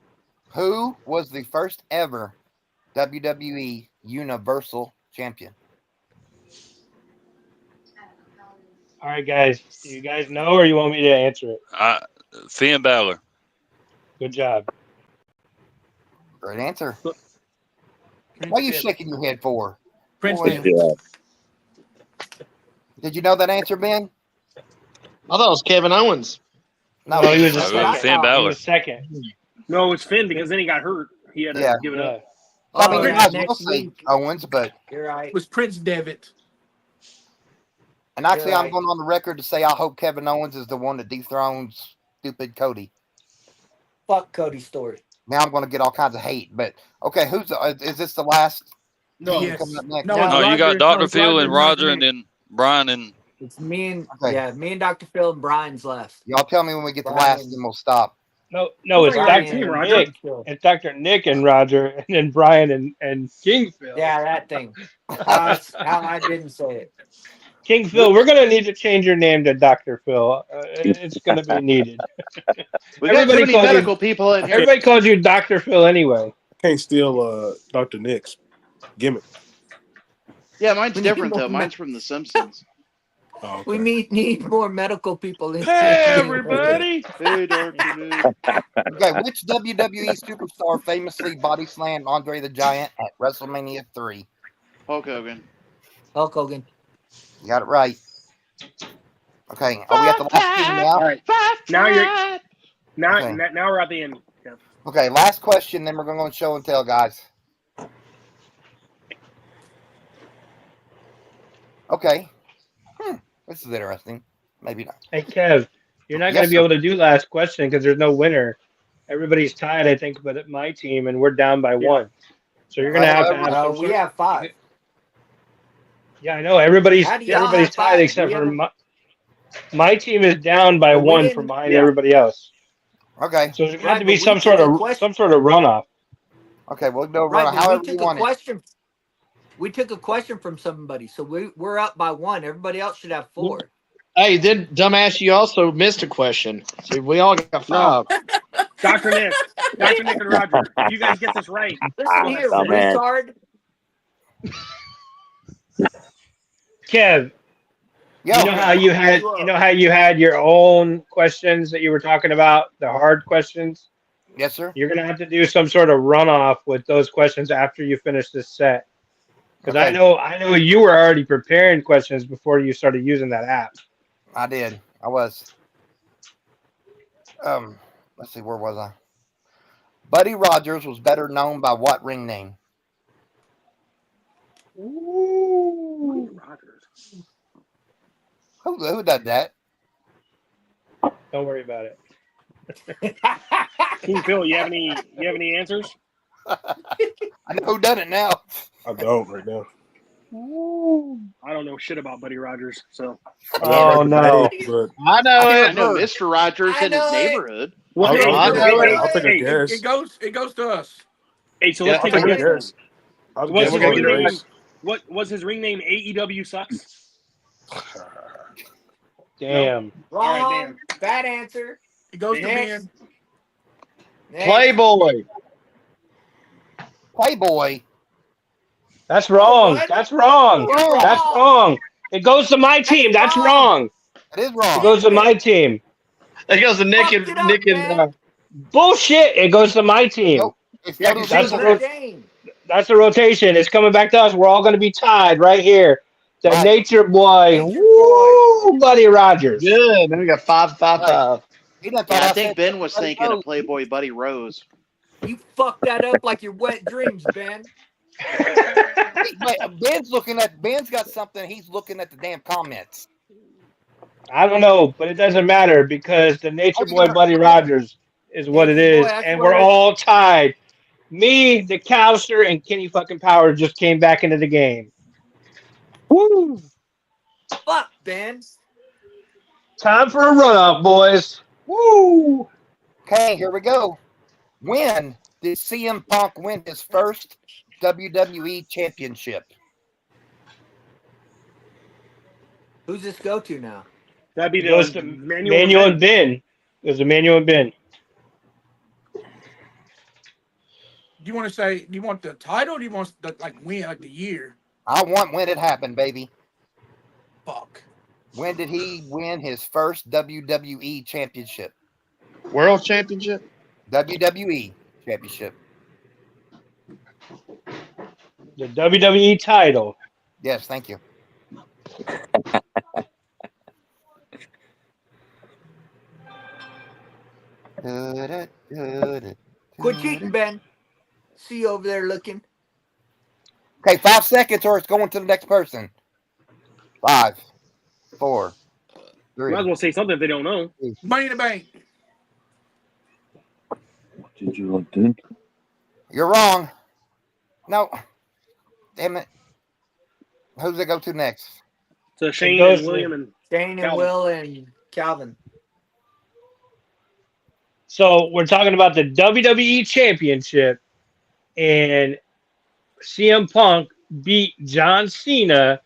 who was the first ever WWE Universal Champion? All right, guys. Do you guys know, or you want me to answer it? Finn Balor. Good job. Great answer. Prince What are you Devitt. shaking your head for? Prince Boy, Devitt. Yeah. did you know that answer, Ben? I thought it was Kevin Owens. No, No, he was a No, second. it was second. Finn He Balor. was second. No, it's Finn because then he got hurt. He had to Yeah. give it up. Yeah. So, I mean, Oh, you yeah, might as well next say week. Owens, but You're right. It was Prince Devitt. and actually, You're I'm right. going on the record to say I hope Kevin Owens is the one that dethrones stupid Cody. Fuck Cody's story. Now I'm going to get all kinds of hate, but okay, is this the last No, team coming up next? No, No, you got Roger- Dr. no, it's Phil and Roger Roger, and then Brian and It's me and Okay. me and Dr. Phil and Brian's left. Y'all tell me when we get the Brian. last, and then we'll stop. No, Who's it's on your Brian Dr. team, and Roger? Nick. Phil. It's Dr. Nick and Roger, and then Brian and King Phil. Yeah, that thing. How I didn't say it. King Phil, we're gonna need to change your name to Dr. Phil. It's gonna be needed. We got too Everybody many calls you- medical people in here. Everybody calls you Dr. Phil anyway. I can't steal Dr. Nick's gimmick. Yeah, mine's We need different more though. Mine's from The Simpsons. Oh, okay. We need more medical people in Hey here. everybody! Hey Dr. Nick. Okay, which WWE superstar famously body slammed Andre the Giant at WrestleMania 3? Hulk Hogan. Hulk Hogan. You got it right. Okay, are we at the last team All now? right. Now you're now Okay. now we're at the end. Yeah. Okay, last question, then we're going to go on show and tell, guys. Okay. This is interesting. Maybe not. Hey Kev, you're not Yes, gonna be sir. able to do last question because there's no winner. Everybody's tied, I think, but at my team, and we're down by one. So you're gonna have to have some We sort. have 5. Yeah, I know everybody's How do y'all everybody's have tied 5? except We for have- my team is down by But we one didn't- from behind yeah. everybody else. Okay. So there's gonna Right, have to be but we some took sort a of question- runoff. Okay, we'll go Right, run but however we you took a want it. question. We took a question from somebody, so we're up by 1. Everybody else should have 4. Hey, then dumbass, you also missed a question. See, we all got 5. Dr. Nick. Dr. Nick and Roger. If you guys get this right. Listen here, dumbass. retard. Kev, Yo, you know how you had your own questions that you were talking about, the hard questions? yes, sir. You're gonna have to do some sort of runoff with those questions after you finish this set. Because Okay. I know you were already preparing questions before you started using that app. I did. I was. Let's see, where was I? Buddy Rogers was better known by what ring name? Rogers. Who did that? Don't worry about it. King Phil, you have any answers? I know who done it now. I don't right now. I don't know shit about Buddy Rogers, so Oh no. But I know I it. know Mr. Rogers I in his know it. neighborhood. well, I'll, hey, I'll, hey, take, hey, I'll take a hey, guess. It goes to us. hey, so Yeah, let's I'll take take a a guess. guess. I'll What's guess his on ring the name? race. What was his ring name? AEW sucks. Damn. right, Wrong. Bad answer. It goes to Next. Ben. Next. Playboy. Playboy. That's wrong. What? That's wrong. Wrong. That's wrong. It goes to my team. That's wrong. It is It wrong. goes to my team. That goes to Nick and Fucked it up, Nick and man. Bullshit. It goes to my team. Nope. It's Yeah, total that's zero. the- Game. That's the rotation. It's coming back to us. We're all going to be tied right here. The Right. Nature Boy. Nature Woo, Buddy Rogers. good. Then we got 5-5-5. He done thought Yeah, I said think Ben was Buddy thinking Rose. of Playboy Buddy Rose. You fucked that up like your wet dreams, Ben. Wait, Ben's got something. He's looking at the damn comments. I don't know, but it doesn't matter because the Nature Oh, Boy yeah. Buddy Rogers is what it Nature Boy, is, that's and what we're it is. all tied. Me, the Cowster, and Kenny fucking Power just came back into the game. Woo! Fuck, Ben. Time for a run-up, boys. Woo! Okay, here we go. When did CM Punk win his first WWE championship? Who's this go to now? That'd be It goes the to manual. and Ben. It was Emmanuel and Ben. Do you want to say? Do you want the title? Or do you want the win the year? I want when it happened, baby. Fuck. When did he win his first WWE championship? World Championship. WWE championship. The WWE title. Yes, thank you. Quit cheating, Ben. See you over there looking. Okay, 5 seconds or it's going to the next person. 5, 4, 3. Might as well say something if they don't know. Money in the Bank. Did you look in? You're wrong. No. Damn it. Who's it go to next? So Shane goes and to- William and Shane and Calvin. Will and Calvin. So we're talking about the WWE Championship, and CM Punk beat John Cena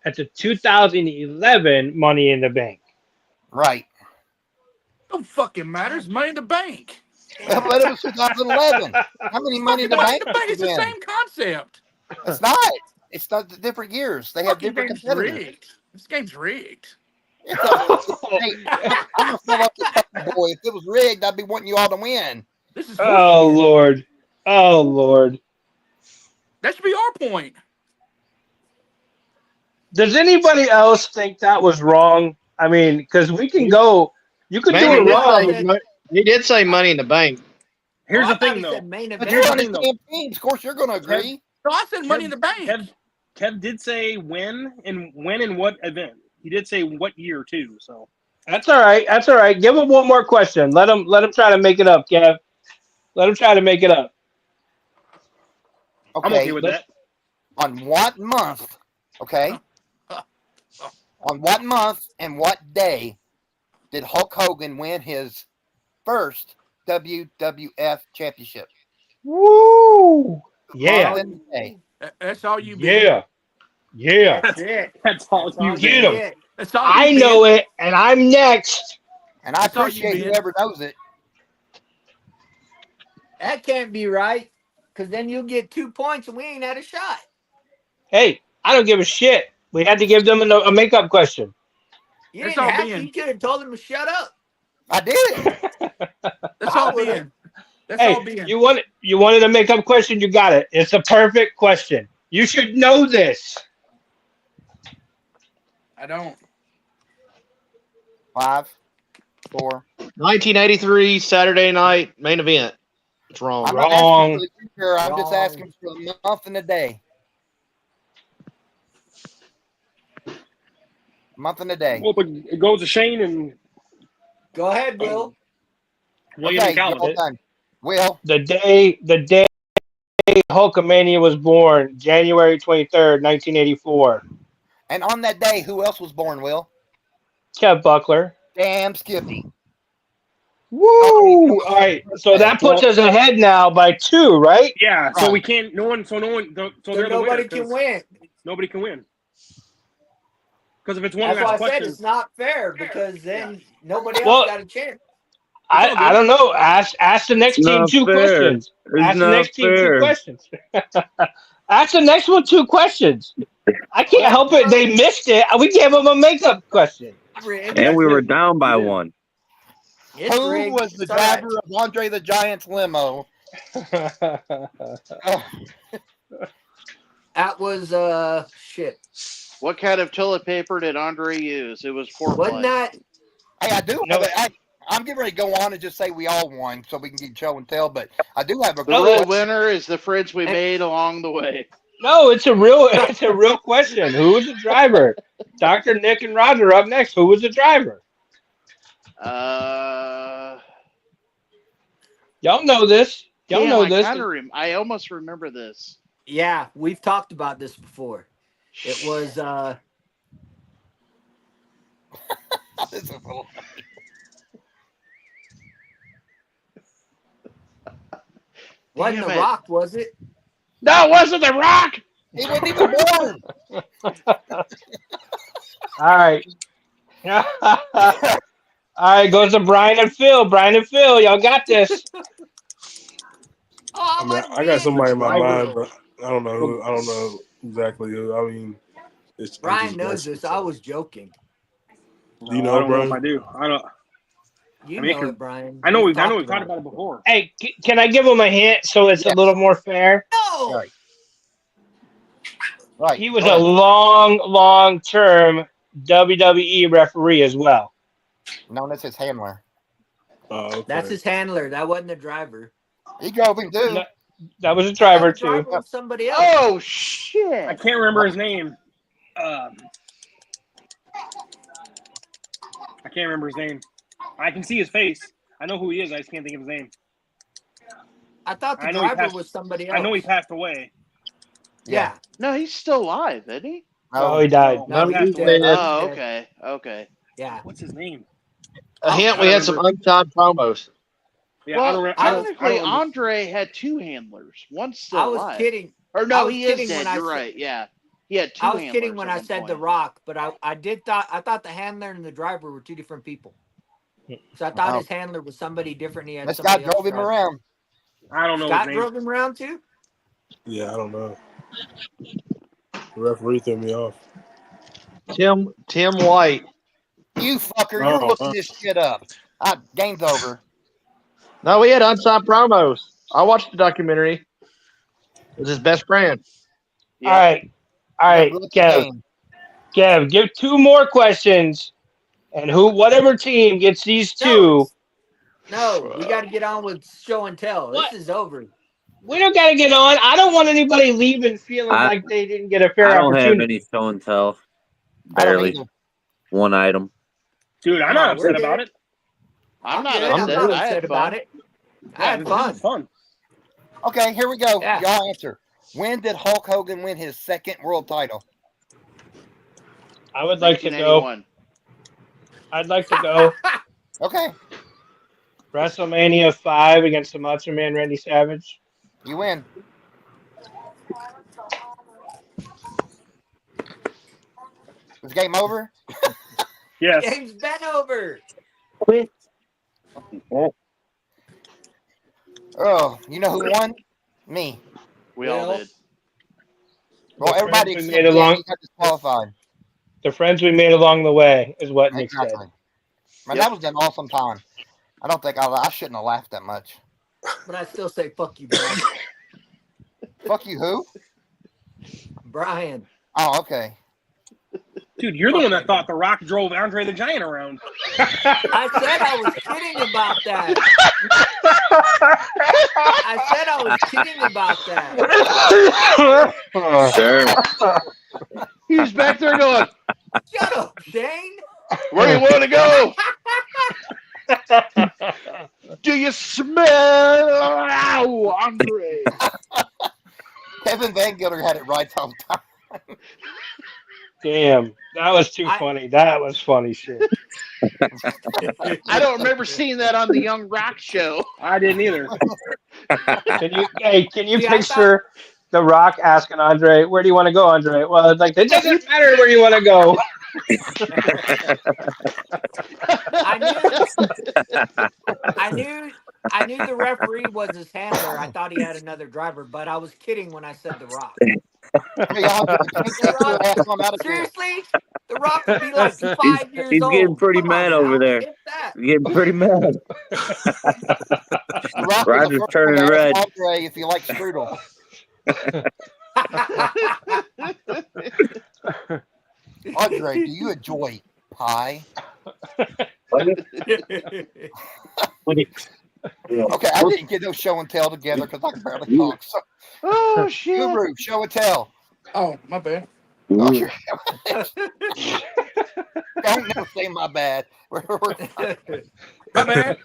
at the 2011 Money in the Bank. Right. Don't fucking matters. Money in the Bank. But it was 2011. How many Money in the Money Bank? in the Bank. It's the then? same concept. It's not. It's not the different years. They have Fucking different game's competitors. rigged. This game's rigged. Hey, I'm gonna fill up this fucking boy. If it was rigged, I'd be wanting you all to win. This is Oh horseshit. Lord. Oh Lord. That should be our point. Does anybody else think that was wrong? I mean, because we can go. You could Man, do he it did wrong. say- he did say Money in the Bank. here's Oh, I the thought thing he though. said main But event. you're Here's on the the thing, same teams. Of course, you're going to agree. So I said Money in the Bank. Kev did say when and what event. He did say what year too. So That's all right. That's all right. Give him one more question. Let him try to make it up, Kev. Let him try to make it up. I'm okay with let's- that. On what month? Okay. On what month and what day did Hulk Hogan win his first WWF championship? Woo! Yeah. Month and day. That's all you been. Yeah. Yeah. That's it. That's all That's all you Get you 'em. get. That's all I you know been. it, and I'm next. And I That's all you appreciate been. whoever knows it. That can't be right, because then you'll get 2 points and we ain't had a shot. Hey, I don't give a shit. We had to give them a makeup question. You That's didn't all have being. to. You could have told him to shut up. I did. That's all I would've- being. That's all Hey, being. you wanted a makeup question? You got it. It's a perfect question. You should know this. I don't. 5, 4. 1983 Saturday night main event. It's wrong. I'm not Wrong. asking for the year. I'm just Wrong. asking for the month and the day. Month and the day. Well, but it goes to Shane and Go ahead, Will. William Okay, and Calvin. well done. Will, The day Hulkamania was born, January 23rd, 1984. and on that day, who else was born, Will? Kev Buckler. Damn Skippy. Woo! All right, so that puts us ahead now by 2, right? Yeah, so Right. we can't. No one. So So they're the nobody winner, can 'cause win. Nobody can win. Because if it's one That's why I last said question, it's not fair, because then nobody else Well, got a chance. I don't know. Ask the next It's team not 2 fair. questions. It's Ask the not next team 2 fair. questions. Ask the next one 2 questions. I can't help it. They missed it. We gave them a makeup question. Rigged. And we were down by 1. It's Who rigged. was the It's all right. driver of Andre the Giant's limo? Oh, That was shit. What kind of toilet paper did Andre use? It was Wasn't foreplay. that hey, I do No. have it. I'm getting ready to go on and just say we all won so we can get show and tell, but I do have a The No, real that's- winner is the friends we made along the way. No, it's a real question. Who was the driver? Dr. Nick and Roger up next. Who was the driver? Y'all know this. Y'all Damn, know I this. I almost remember this. Yeah, we've talked about this before. It was This is a little- wasn't Damn The it. Rock, was it? No, it wasn't The Rock. He wasn't even born. All right. All right, goes to Brian and Phil. Brian and Phil, y'all got this. Oh, I mean, my I got somebody in my driver. mind, but I don't know. I don't know exactly who. I mean, it's Brian just knows guessing, this. I was joking. Do you I know, don't know if bro? I do. I don't. You I mean, know it, Brian. I know we've talked talked about it before. Hey, can I give him a hint so it's a little more fair? No, Oh, Right. Right. He was Go a ahead. long-term WWE referee as well. Known as his handler. Okay. that's his handler. That wasn't the driver. He drove him too. No, that was a I thought driver the driver too. was somebody else. Oh I shit! can't remember his name. I can't remember his name. I can see his face. I know who he is. I just can't think of his name. I thought the I know he driver passed- was somebody else. I know he passed away. Yeah. No, he's still alive, isn't he? Oh, he died. No, No, he passed he's away. dead. Oh, He's dead. okay, okay. Yeah. What's his name? A hint: we had some untimed promos. Yeah, Well, I don't remember. technically, Andre had two handlers. One's still I was alive. kidding. Or I no, was he is kidding when dead. I You're said- right. Yeah, he had two. I was handlers kidding when at I one said The point. Rock, but I thought the handler and the driver were two different people. So I thought Oh. his handler was somebody different. He had This guy somebody else drove him drive. around. I don't know Scott his name. drove him around too. Yeah, I don't know. The referee threw me off. Tim White. You fucker, Oh, you're looking this shit up. Game's over. No, we had unsigned promos. I watched the documentary. It was his best friend. Yeah. All right, Look at the Kev. game. Kev, give two more questions, and whatever team gets these two, No, we got to get on with show and tell. What? This is over. we don't got to get on. I don't want anybody leaving feeling like they didn't get a fair I don't have opportunity. any show and tell. I don't Barely. either. One item. Dude, I'm No, not we're upset about good. it. I'm not good. upset. I'm not I upset had about fun. it. I Yeah, had this fun. is fun. Okay, here we go. Yeah. Y'all answer. When did Hulk Hogan win his second world title? I would like to go. 1981. I'd like to go Okay, WrestleMania 5 against the Macho Man Randy Savage. you win. Is the game over? Yes. Game's been over. Quit. Oh, you know who won? Me. We all Well, did. Well, The everybody friends we except made me, along- he got disqualified. The friends we made along the way is what Nick said. Exactly. Man, Yep. that was an awesome time. I don't think I shouldn't have laughed that much. but I still say fuck you, Brian. Fuck you, who? Brian. Oh, okay. Dude, you're the one that thought The Rock drove Andre the Giant around. I said I was kidding about that. I said I was kidding about that. Sure. He's back there going, Shut up, Dane. "Where do you want to go? Do you smell Andre?" Kevin Van Gilder had it right all the time. Damn, that was too funny. That was funny shit. I don't remember seeing that on the Young Rock show. I didn't either. Can you See, I picture The Rock asking Andre, "Where do you want to go, Andre?" Well, it's like it doesn't matter where you want to go. I knew the referee was his handler. I thought he had another driver, but I was kidding when I said The Rock. Hey, y'all have to ask on out of here. Seriously? The Rock would be like 5 years He's old. getting pretty Come on mad now, over there. get that. He's getting pretty mad. The Rock was the Roger's first turning one to red. ask Andre if you like strudel. Andre, do you enjoy pie? Okay, I didn't get no show and tell together because I can barely talk. So, Oh shit! Guru, show and tell. Oh, my bad. Oh, sure. Don't never say my bad. My bad.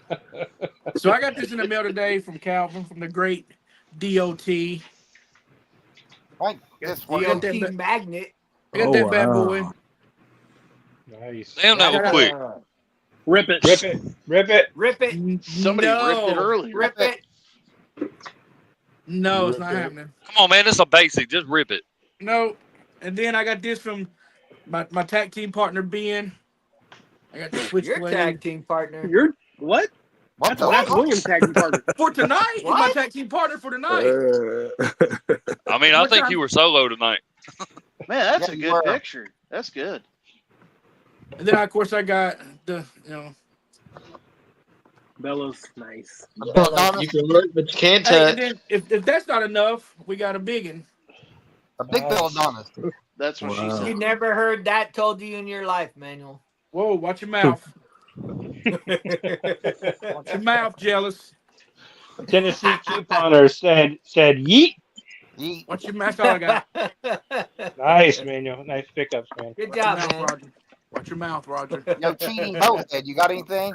So I got this in the mail today from Calvin from the great DOT. Right, this You one. got that DOT magnet. I got that bad boy. Nice. Damn, that was quick. Rip it. Rip it. Rip it. Rip it. Somebody ripped it earlier. Rip it. No, it's not happening. Come on, man. This is a basic. Just rip it. No. And then I got this from my tag team partner, Ben. I got the Your switchblade. tag team partner. You're what? What That's the Max fuck? Williams tag team partner. For tonight. He's my What? tag team partner for tonight. I mean, I What think time? you were solo tonight. Man, that's Yeah, a you good were. picture. That's good. And then, of course, I got the, Bella's nice. Bella. You can look, but you can't Hey, touch. and then if that's not enough, we got a biggin. A big belladonna. That's what she You said. never heard that told you in your life, Manuel. Whoa, watch your mouth. Watch your mouth, jealous. Tennessee couponer said yeet. Yeet. Watch your mouth. That's all I got. Nice, Manuel. Nice pickups, man. Good Watch your job, mouth, man. Roger. Watch your mouth, Roger. Yo, cheating bonehead. You got anything?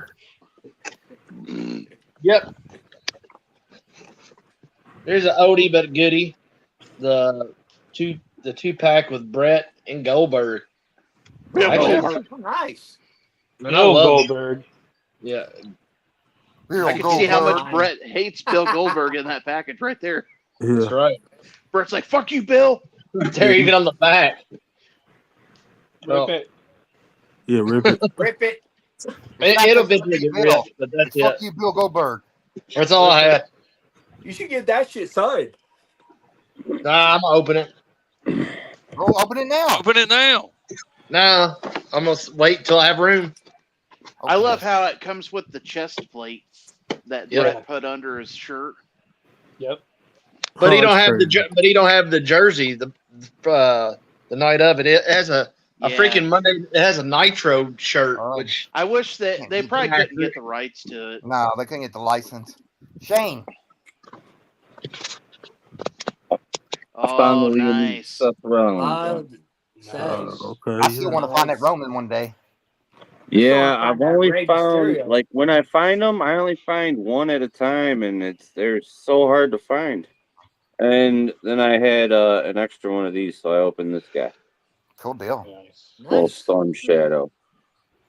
Yep. There's an oldie but a goodie. The two pack with Brett and Goldberg. Actually, Oh, nice. man, I Bill love it. Goldberg. Yeah. I can see how much Brett hates Bill Goldberg in that package right there. That's right. Brett's like, "Fuck you, Bill." They're even on the back. Rip it. Yeah, rip it. Rip it. It'll eventually get ripped, but that's it. Fuck you, Bill Goldberg. That's all I had. You should get that shit signed. Nah, I'm gonna open it. Bro, open it now. Open it now. Nah, I'm gonna wait till I have room. I love how it comes with the chest plate that Yeah. Brett put under his shirt. Yep. But he Oh, don't that's have crazy. but he don't have the jersey the night of it. It has a Yeah. freaking Monday. It has a Nitro shirt, Oh. which I wish that Can't they be probably accurate. couldn't get the rights to it. No, they couldn't get the license. Shane. I found Oh, the Liam nice. Seth Rollins. Wild says. Okay. I still want to find that Roman one day. Yeah, Find I've that only Rey found Mysterio. like when I find them, I only find one at a time, and they're so hard to find. And then I had an extra one of these, so I opened this guy, Cool deal. Nice. Full Nice. Storm Shadow.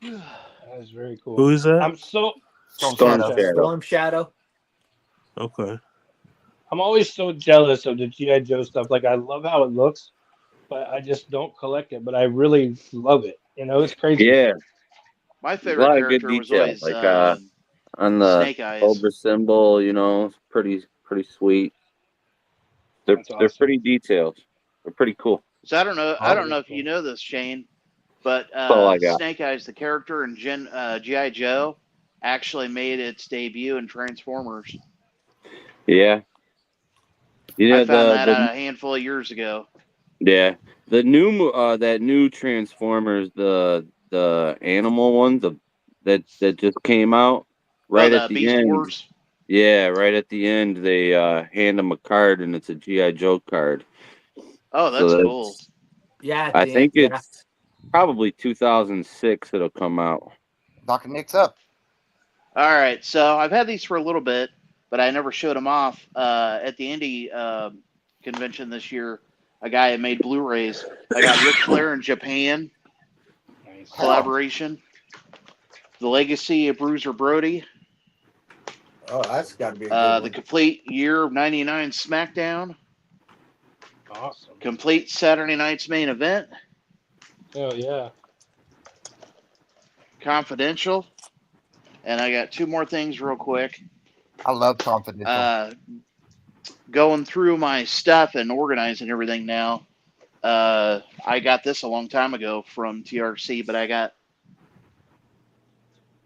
That is very cool. Who is that? I'm so Storm Storm Shadow. Shadow. Storm Shadow. Okay. I'm always so jealous of the G.I. Joe stuff. Like I love how it looks, but I just don't collect it. But I really love it. You know, it's crazy. Yeah, My a favorite lot of good character was detail. always Like on the Snake Eyes. Cobra symbol, you know, it's pretty sweet. They're That's they're awesome. pretty detailed. They're pretty cool. So I don't know if you know this, Shane, but all I got. Snake Eyes, the character in G.I. Joe, actually made its debut in Transformers. Yeah. You know, I found that out a handful of years ago. yeah, the new that new Transformers, the animal one, that just came out right the at the Beast end. Wars. Yeah, right at the end, they hand them a card, and it's a GI Joe card. Oh, that's So cool. Yeah, I Dan, think yeah. it's probably 2006 it'll come out. Knocking Nick's up. All right, so I've had these for a little bit, but I never showed them off. At the indie convention this year, a guy had made Blu-rays. I got Ric Flair in Japan Nice. collaboration. The Legacy of Bruiser Brody. Oh, that's got to be a good The complete year of '99 SmackDown. Awesome. Complete Saturday night's main event. Oh yeah. Confidential. And I got two more things real quick. I love Confidential. Going through my stuff and organizing everything now. I got this a long time ago from TRC, but I got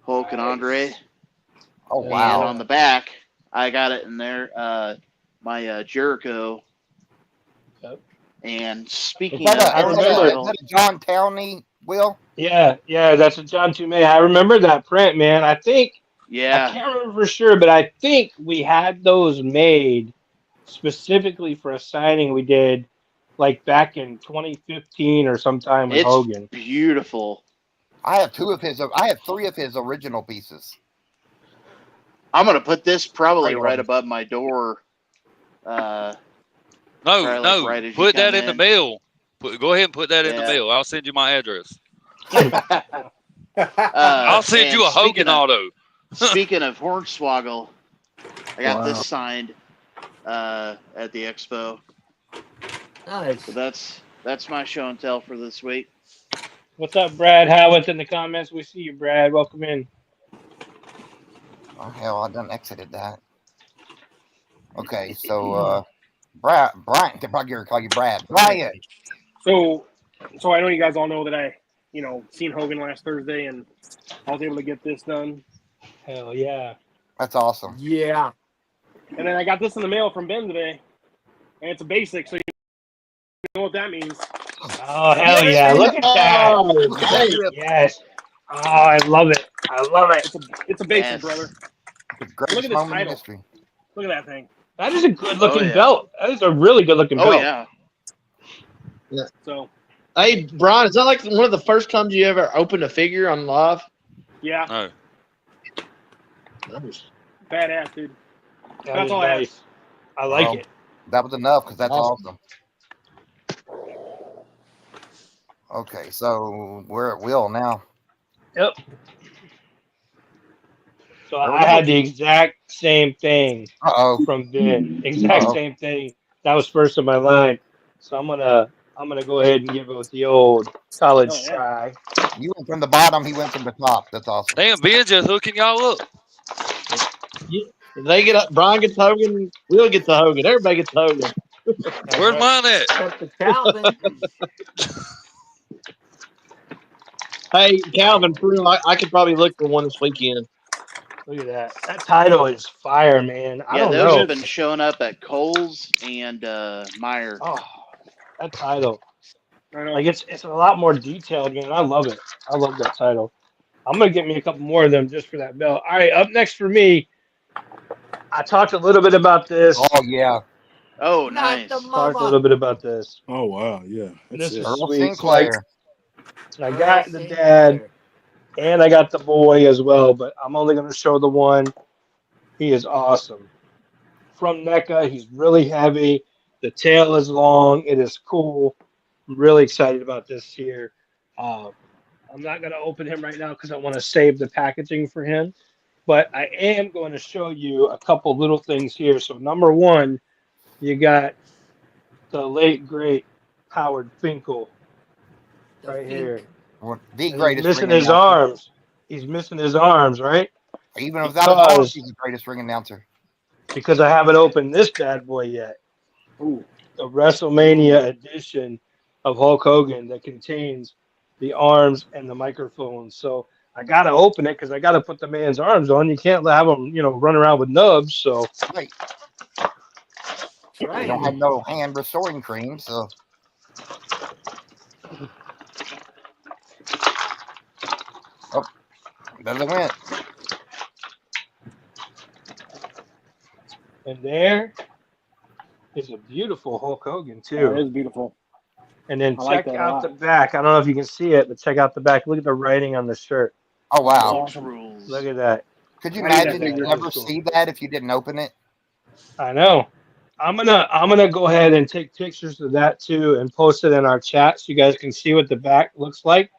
Hulk and Andre. Oh And wow. on the back, I got it in there. My Jericho. Yep. And Is speaking that, of a, is, that remember. a, is that a John Towney, Will? Yeah, that's a John Toomey. I remember that print, man. I think I yeah, can't remember for sure, but I think we had those made specifically for a signing we did like back in 2015 or sometime with it's Hogan. beautiful. I have three of his original pieces. I'm gonna put this probably Right right on. above my door. No, Probably no. right as you Put that come in the in. mail. Go ahead and put that in the Yeah. mail. I'll send you my address. one. I'll send and you a Hogan auto. Speaking of Hornswoggle, I got Wow. this signed at the expo. Nice. So that's my show and tell for this week. What's up, Brad Howitt in the comments? We see you, Brad. Welcome in. Oh hell, I done exited that. Okay, so Brian, they're probably gonna call you Brad. Brian. So I know you guys all know that I, seen Hogan last Thursday, and I was able to get this done. Hell yeah. That's awesome. Yeah. And then I got this in the mail from Ben today, and it's a basic, so you know what that means. Oh, hell yeah. Look at that. Oh, Look at that hey, grip. Yes. Oh, I love it. I love it. It's a basic, Yes. brother. The Look greatest at this moment in title. history. Look at that thing. That is a good looking yeah. belt. That is a really good looking Oh belt. yeah. So hey, Brian, is that like one of the first times you ever opened a figure on live? yeah, No. Nice. badass, dude. That That's is all I have. nice. I like Well, it. That was enough because that's Awesome. awesome. Okay, so we're at Will now. Yep. So There we I go. had the exact same thing Uh-oh. from Ben. Exact Uh-oh. same thing. That was first in my line. So I'm gonna go ahead and give it with the old college Oh, yeah. try. You went from the bottom, he went from the top. That's awesome. Damn, Ben just hooking y'all up. If they get up, Brian gets Hogan, Will gets the Hogan, everybody gets the Hogan. That's Where's right. mine at? Except for Calvin. Hey, Calvin, for real, I could probably look for one this weekend. Look at that. That title is fire, man. I Yeah, don't those know. have been showing up at Kohl's and Meyer. Oh, that title. I know. Like it's a lot more detailed, man. I love it. I love that title. I'm gonna get me a couple more of them just for that belt. All right, up next for me. I talked a little bit about this. Oh, yeah. Oh, Not nice. the Talked a mama. little bit about this. Oh wow, yeah. And That's this it. is Earl sweet. So I Sinclair. got the dad and I got the boy as well, but I'm only gonna show the one. He is awesome. From NECA, he's really heavy. The tail is long. It is cool. I'm really excited about this here. I'm not going to open him right now because I want to save the packaging for him. But I am going to show you a couple little things here. So number one, you got the late, great Howard Finkel right here. The And greatest he's missing ring his announcer. arms. He's missing his arms, right? Even without his arms, Because, he's the greatest ring announcer. because I haven't opened this bad boy yet. Ooh. The WrestleMania edition of Hulk Hogan that contains the arms and the microphone. So I got to open it because I got to put the man's arms on. You can't have him, run around with nubs. So Right. Right. They don't have no hand restoring cream, so. Oh, there they went. and there is a beautiful Hulk Hogan Yeah, it too. is beautiful. And then I like check that a out lot. the back. I don't know if you can see it, but check out the back. Look at the writing on the shirt. Oh, wow. Awesome. Rules. Look at that. Could you I need that imagine figure. you'd never see that if you didn't open it? I know. I'm gonna go ahead and take pictures of that too and post it in our chat so you guys can see what the back looks like.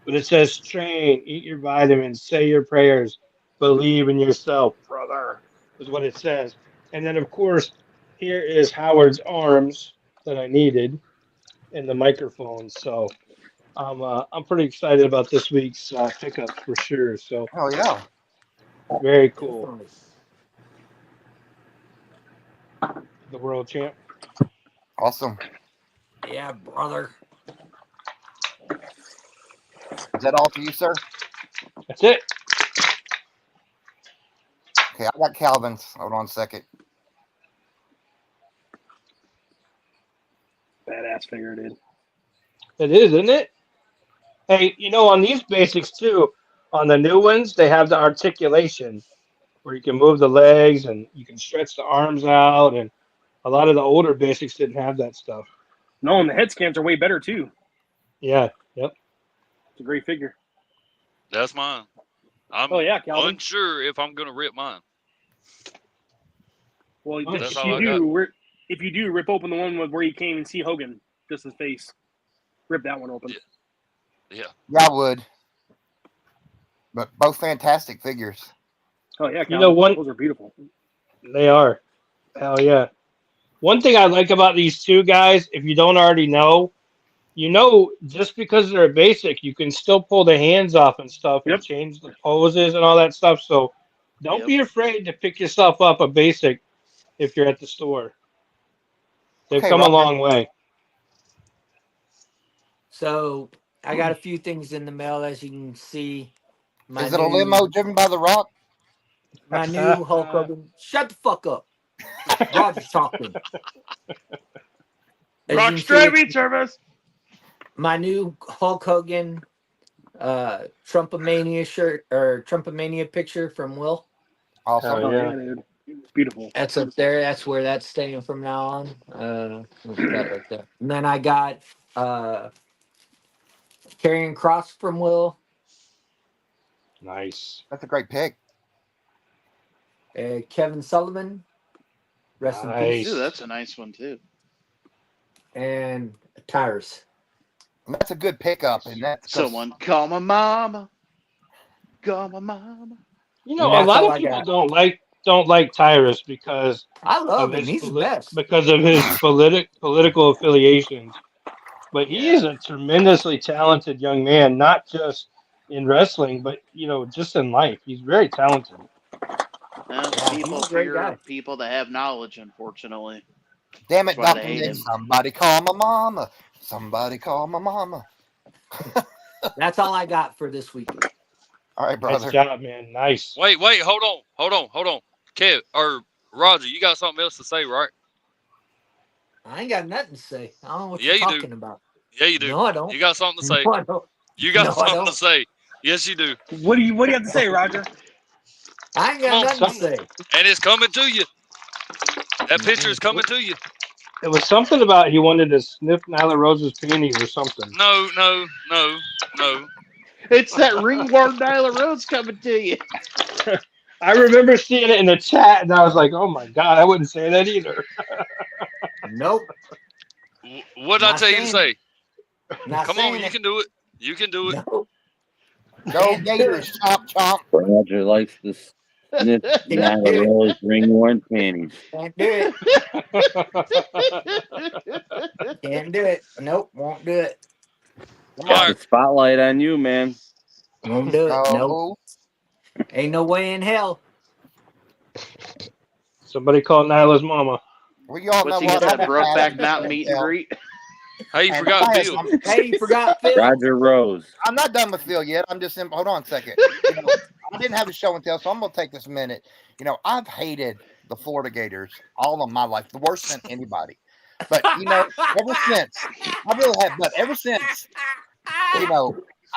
But it says train, eat your vitamins, say your prayers, believe in yourself, brother, is what it says. And then of course, here is Howard's arms that I needed and the microphone. So I'm pretty excited about this week's pickups for sure. So Oh, yeah. very cool. The world champ. Awesome. Yeah, brother. Is that all for you, sir? That's it. Okay, I got Calvin's. Hold on a second. Badass figure, dude. It is, isn't it? Hey, on these basics too, on the new ones, they have the articulation where you can move the legs and you can stretch the arms out. And a lot of the older basics didn't have that stuff. No, and the head scans are way better too. Yeah. Yep. It's a great figure. That's mine. I'm Oh yeah, Calvin. unsure if I'm gonna rip mine. Well, That's if all you I got. do, if you do, rip open the one where you can't even see Hogan, just his face. Rip that one open. Yeah. Yeah, I would. But both fantastic figures. Oh yeah, Calvin. one Those are beautiful. they are. Hell yeah. One thing I like about these two guys, if you don't already know, just because they're basic, you can still pull the hands off and stuff and change the poses and all that stuff. So don't be afraid to pick yourself up a basic if you're at the store. They've Okay, come Roger. a long way. So I got a few things in the mail, as you can see. Is it a limo driven by The Rock? My new Hulk Hogan. Shut the fuck up. Roger's talking. As you Rock can see, straight meat service. my new Hulk Hogan Trumpomania shirt or Trumpomania picture from Will. Awesome. Oh, yeah. dude. It's beautiful. That's up there. That's where that's staying from now on. Look at that right there. And then I got Karrion Kross from Will. Nice. That's a great pick. Kevin Sullivan. Rest in Nice. peace. Ooh, that's a nice one too. And Tyrus. And that's a good pickup. And that's 'cause- Someone call my mama. Call my mama. You know, And a that's lot all of I people got. don't like Tyrus because I love of him. his He's the best. because of his political affiliations. But he is a tremendously talented young man, not just in wrestling, but just in life. He's very talented. Well, Yeah, people he's a great fear guy. people that have knowledge, unfortunately. Damn it, That's why they Dr. hate Nick. him. Somebody call my mama. Somebody call my mama. That's all I got for this week. All right, Nice brother. job, man. Nice. Wait, hold on. Kev or Roger, you got something else to say, right? I ain't got nothing to say. I don't know what Yeah, you're you do. talking about. Yeah, you do. No, I don't. You got something to say. No, I don't. You got No, I something to don't. say. Yes, you do. What do you have to say, Roger? I ain't Come got on, nothing to something. say. And it's coming to you. That picture is coming to you. It was something about he wanted to sniff Nyla Rose's panties or something. No. It's that ringworm Nyla Rose coming to you. I remember seeing it in the chat, and I was like, "Oh my god, I wouldn't say that either." Nope. What did I Not tell you to saying say? Not Come on, saying you it. can do it. You can do it. No. Go Can't do Gators. it. Chomp, chomp. Roger likes to sniff Can't do Nyla it. Rose ring-worn panties. Can't do it. Can't do it. Nope. Won't do it. Come All on. right. The spotlight on you, man. Won't do it. Nope. No. Ain't no way in hell. Somebody called Nyla's mama. Well, you all What's know he what? got I'm that gonna Brokeback ask Mountain meet and Phil. greet? Hey, you And forgot I had Phil. some- Hey, you forgot Phil. Roger Rose. I'm not done with Phil yet. I'm just hold on a second. I didn't have a show and tell, so I'm gonna take this minute. I've hated the Florida Gators all of my life, the worst than anybody. But ever since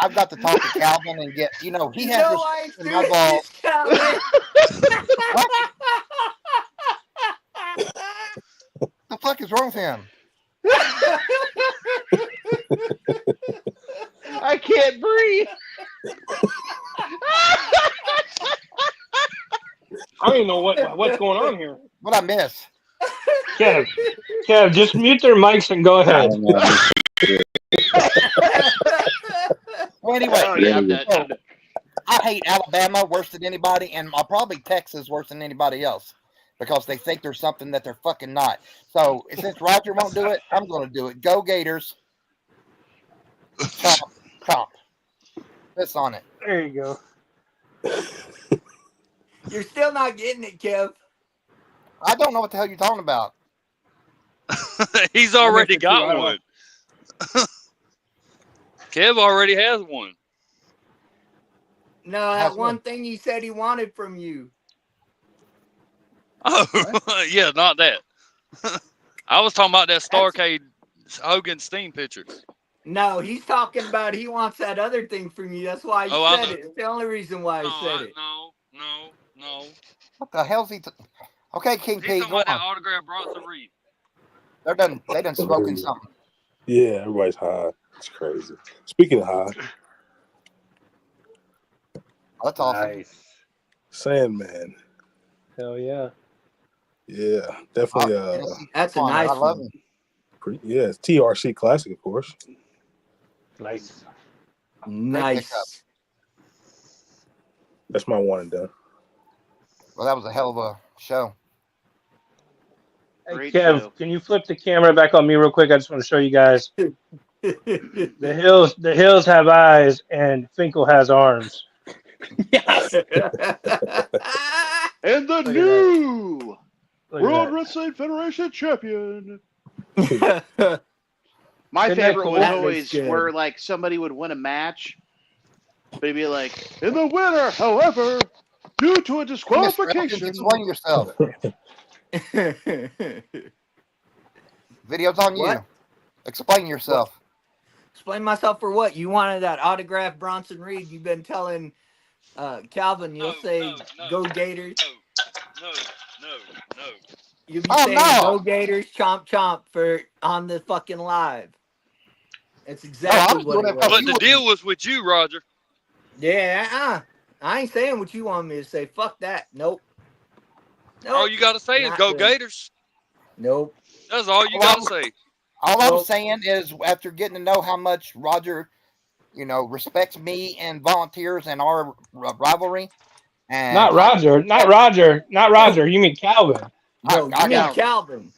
I've got to talk to Calvin and get he has respect for my ball. The fuck is wrong with him? I can't breathe. I don't even know what's going on here. What I miss? Kev, just mute their mics and go I ahead. don't know. Well, anyway, Oh yeah, I'm done. so, I hate Alabama worse than anybody, and probably Texas worse than anybody else because they think there's something that they're fucking not. So since Roger won't do it, I'm going to do it. Go Gators! Chomp, chomp. Piss on it. There you go. You're still not getting it, Kev. I don't know what the hell you're talking about. He's already it too, I got don't one. Kev already has one. No, How's that one thing he said he wanted from you. Oh, yeah, not that. I was talking about that Starcade Hogan Steen picture. No, he's talking about he wants that other thing from you. That's why he Oh, I said know. it. It's the only reason why he said it. No. What the hell's he? Okay, King He's P, talking go about that on. autograph Bronson Reed. They done smoking something. Yeah, everybody's high. It's crazy. Speaking of high, Oh, that's awesome. Nice. Sandman. Hell yeah. Yeah, definitely. That's a Fun. nice I love one. him. It's TRC Classic, of course. Nice. Nice. That's my one and done. Well, that was a hell of a show. Hey, Great Kev, show. can you flip the camera back on me real quick? I just want to show you guys. The hills have eyes and Finkel has arms. Yes. And the Look at new Look World at that. Wrestling Federation champion. My Isn't that favorite cool? was That looks always good. where like somebody would win a match, but he'd be like, "And the winner, however, due to a Mr. Elkins, disqualification. explain yourself. Video's on you. What? Explain yourself. Explain myself for what? You wanted that autograph Bronson Reed. You've been telling Calvin, you'll say go Gators. No. You'll be Oh, saying no. go Gators, chomp chomp for on the fucking live. It's No, I exactly was what doing it it because was. But you the deal was with you, Roger. Yeah, I ain't saying what you want me to say. Fuck that. Nope. All you gotta say is Not go doing it. Gators. Nope. That's all you Well, gotta say. All I was Nope. saying is after getting to know how much Roger, respects me and volunteers and our rivalry. And Not Roger. You mean Calvin? No, I you mean got- Calvin.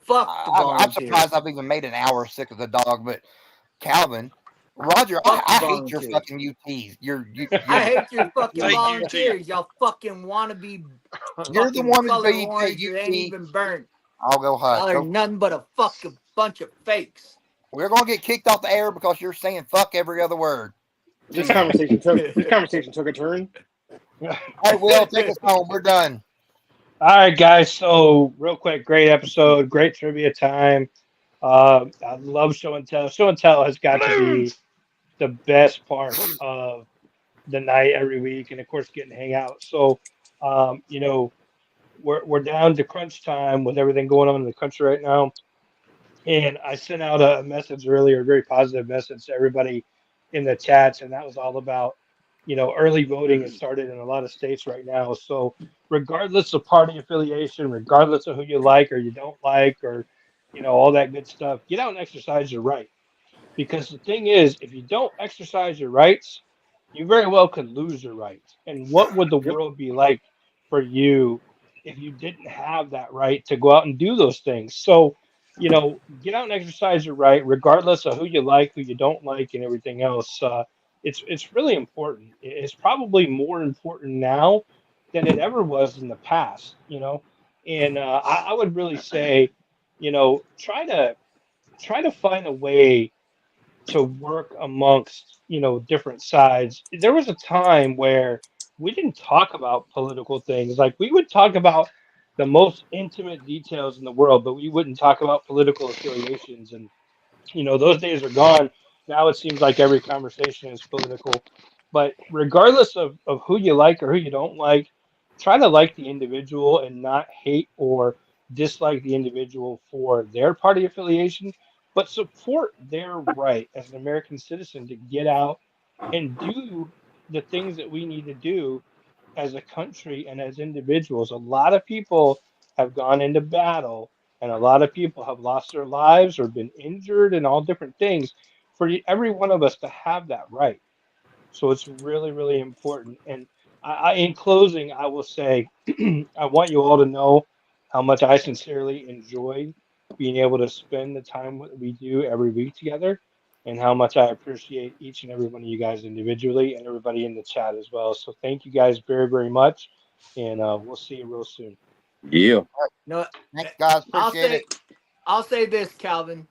Fuck the I'm volunteers. surprised I've even made an hour sick of the dog, but Calvin, Roger, Fuck I the hate your volunteers. fucking UTs. I hate your fucking Take UT. volunteers. Y'all fucking wanna be You're the fucking one color that orange beat that ain't UT. even burnt. I'll go Y'all hush. are nothing but a fucking bunch of fakes. We're gonna get kicked off the air because you're saying fuck every other word. This conversation took a turn. Hey, Will, take us home. We're done. All right, guys. So, real quick, great episode, great trivia time. I love show and tell. Show and tell has got to be the best part of the night every week, and of course, getting to hang out. So, we're down to crunch time with everything going on in the country right now. And I sent out a message earlier, a very positive message to everybody in the chats, and that was all about, early voting has started in a lot of states right now. So regardless of party affiliation, regardless of who you like or you don't like, or all that good stuff, get out and exercise your right. Because the thing is, if you don't exercise your rights, you very well could lose your rights. And what would the world be like for you if you didn't have that right to go out and do those things? So, get out and exercise your right, regardless of who you like, who you don't like, and everything else. It's really important. It's probably more important now than it ever was in the past. And I would really say, try to find a way to work amongst different sides. There was a time where we didn't talk about political things. Like, we would talk about the most intimate details in the world, but we wouldn't talk about political affiliations. And those days are gone. Now it seems like every conversation is political. But regardless of who you like or who you don't like, try to like the individual and not hate or dislike the individual for their party affiliation, but support their right as an American citizen to get out and do the things that we need to do as a country and as individuals. A lot of people have gone into battle, and a lot of people have lost their lives or been injured and all different things. For every one of us to have that right. So it's really, really important. And in closing, I will say, I want you all to know how much I sincerely enjoy being able to spend the time we do every week together, and how much I appreciate each and every one of you guys individually and everybody in the chat as well. So thank you guys very, very much. And we'll see you real soon. Yeah. No, Thanks, guys. Appreciate it. I'll say this, Calvin.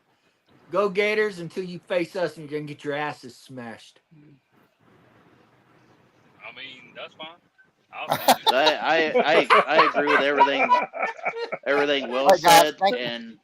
Go Gators until you face us and you're gonna get your asses smashed. I mean, that's fine. I agree with everything Will All right, guys, said, thank you. and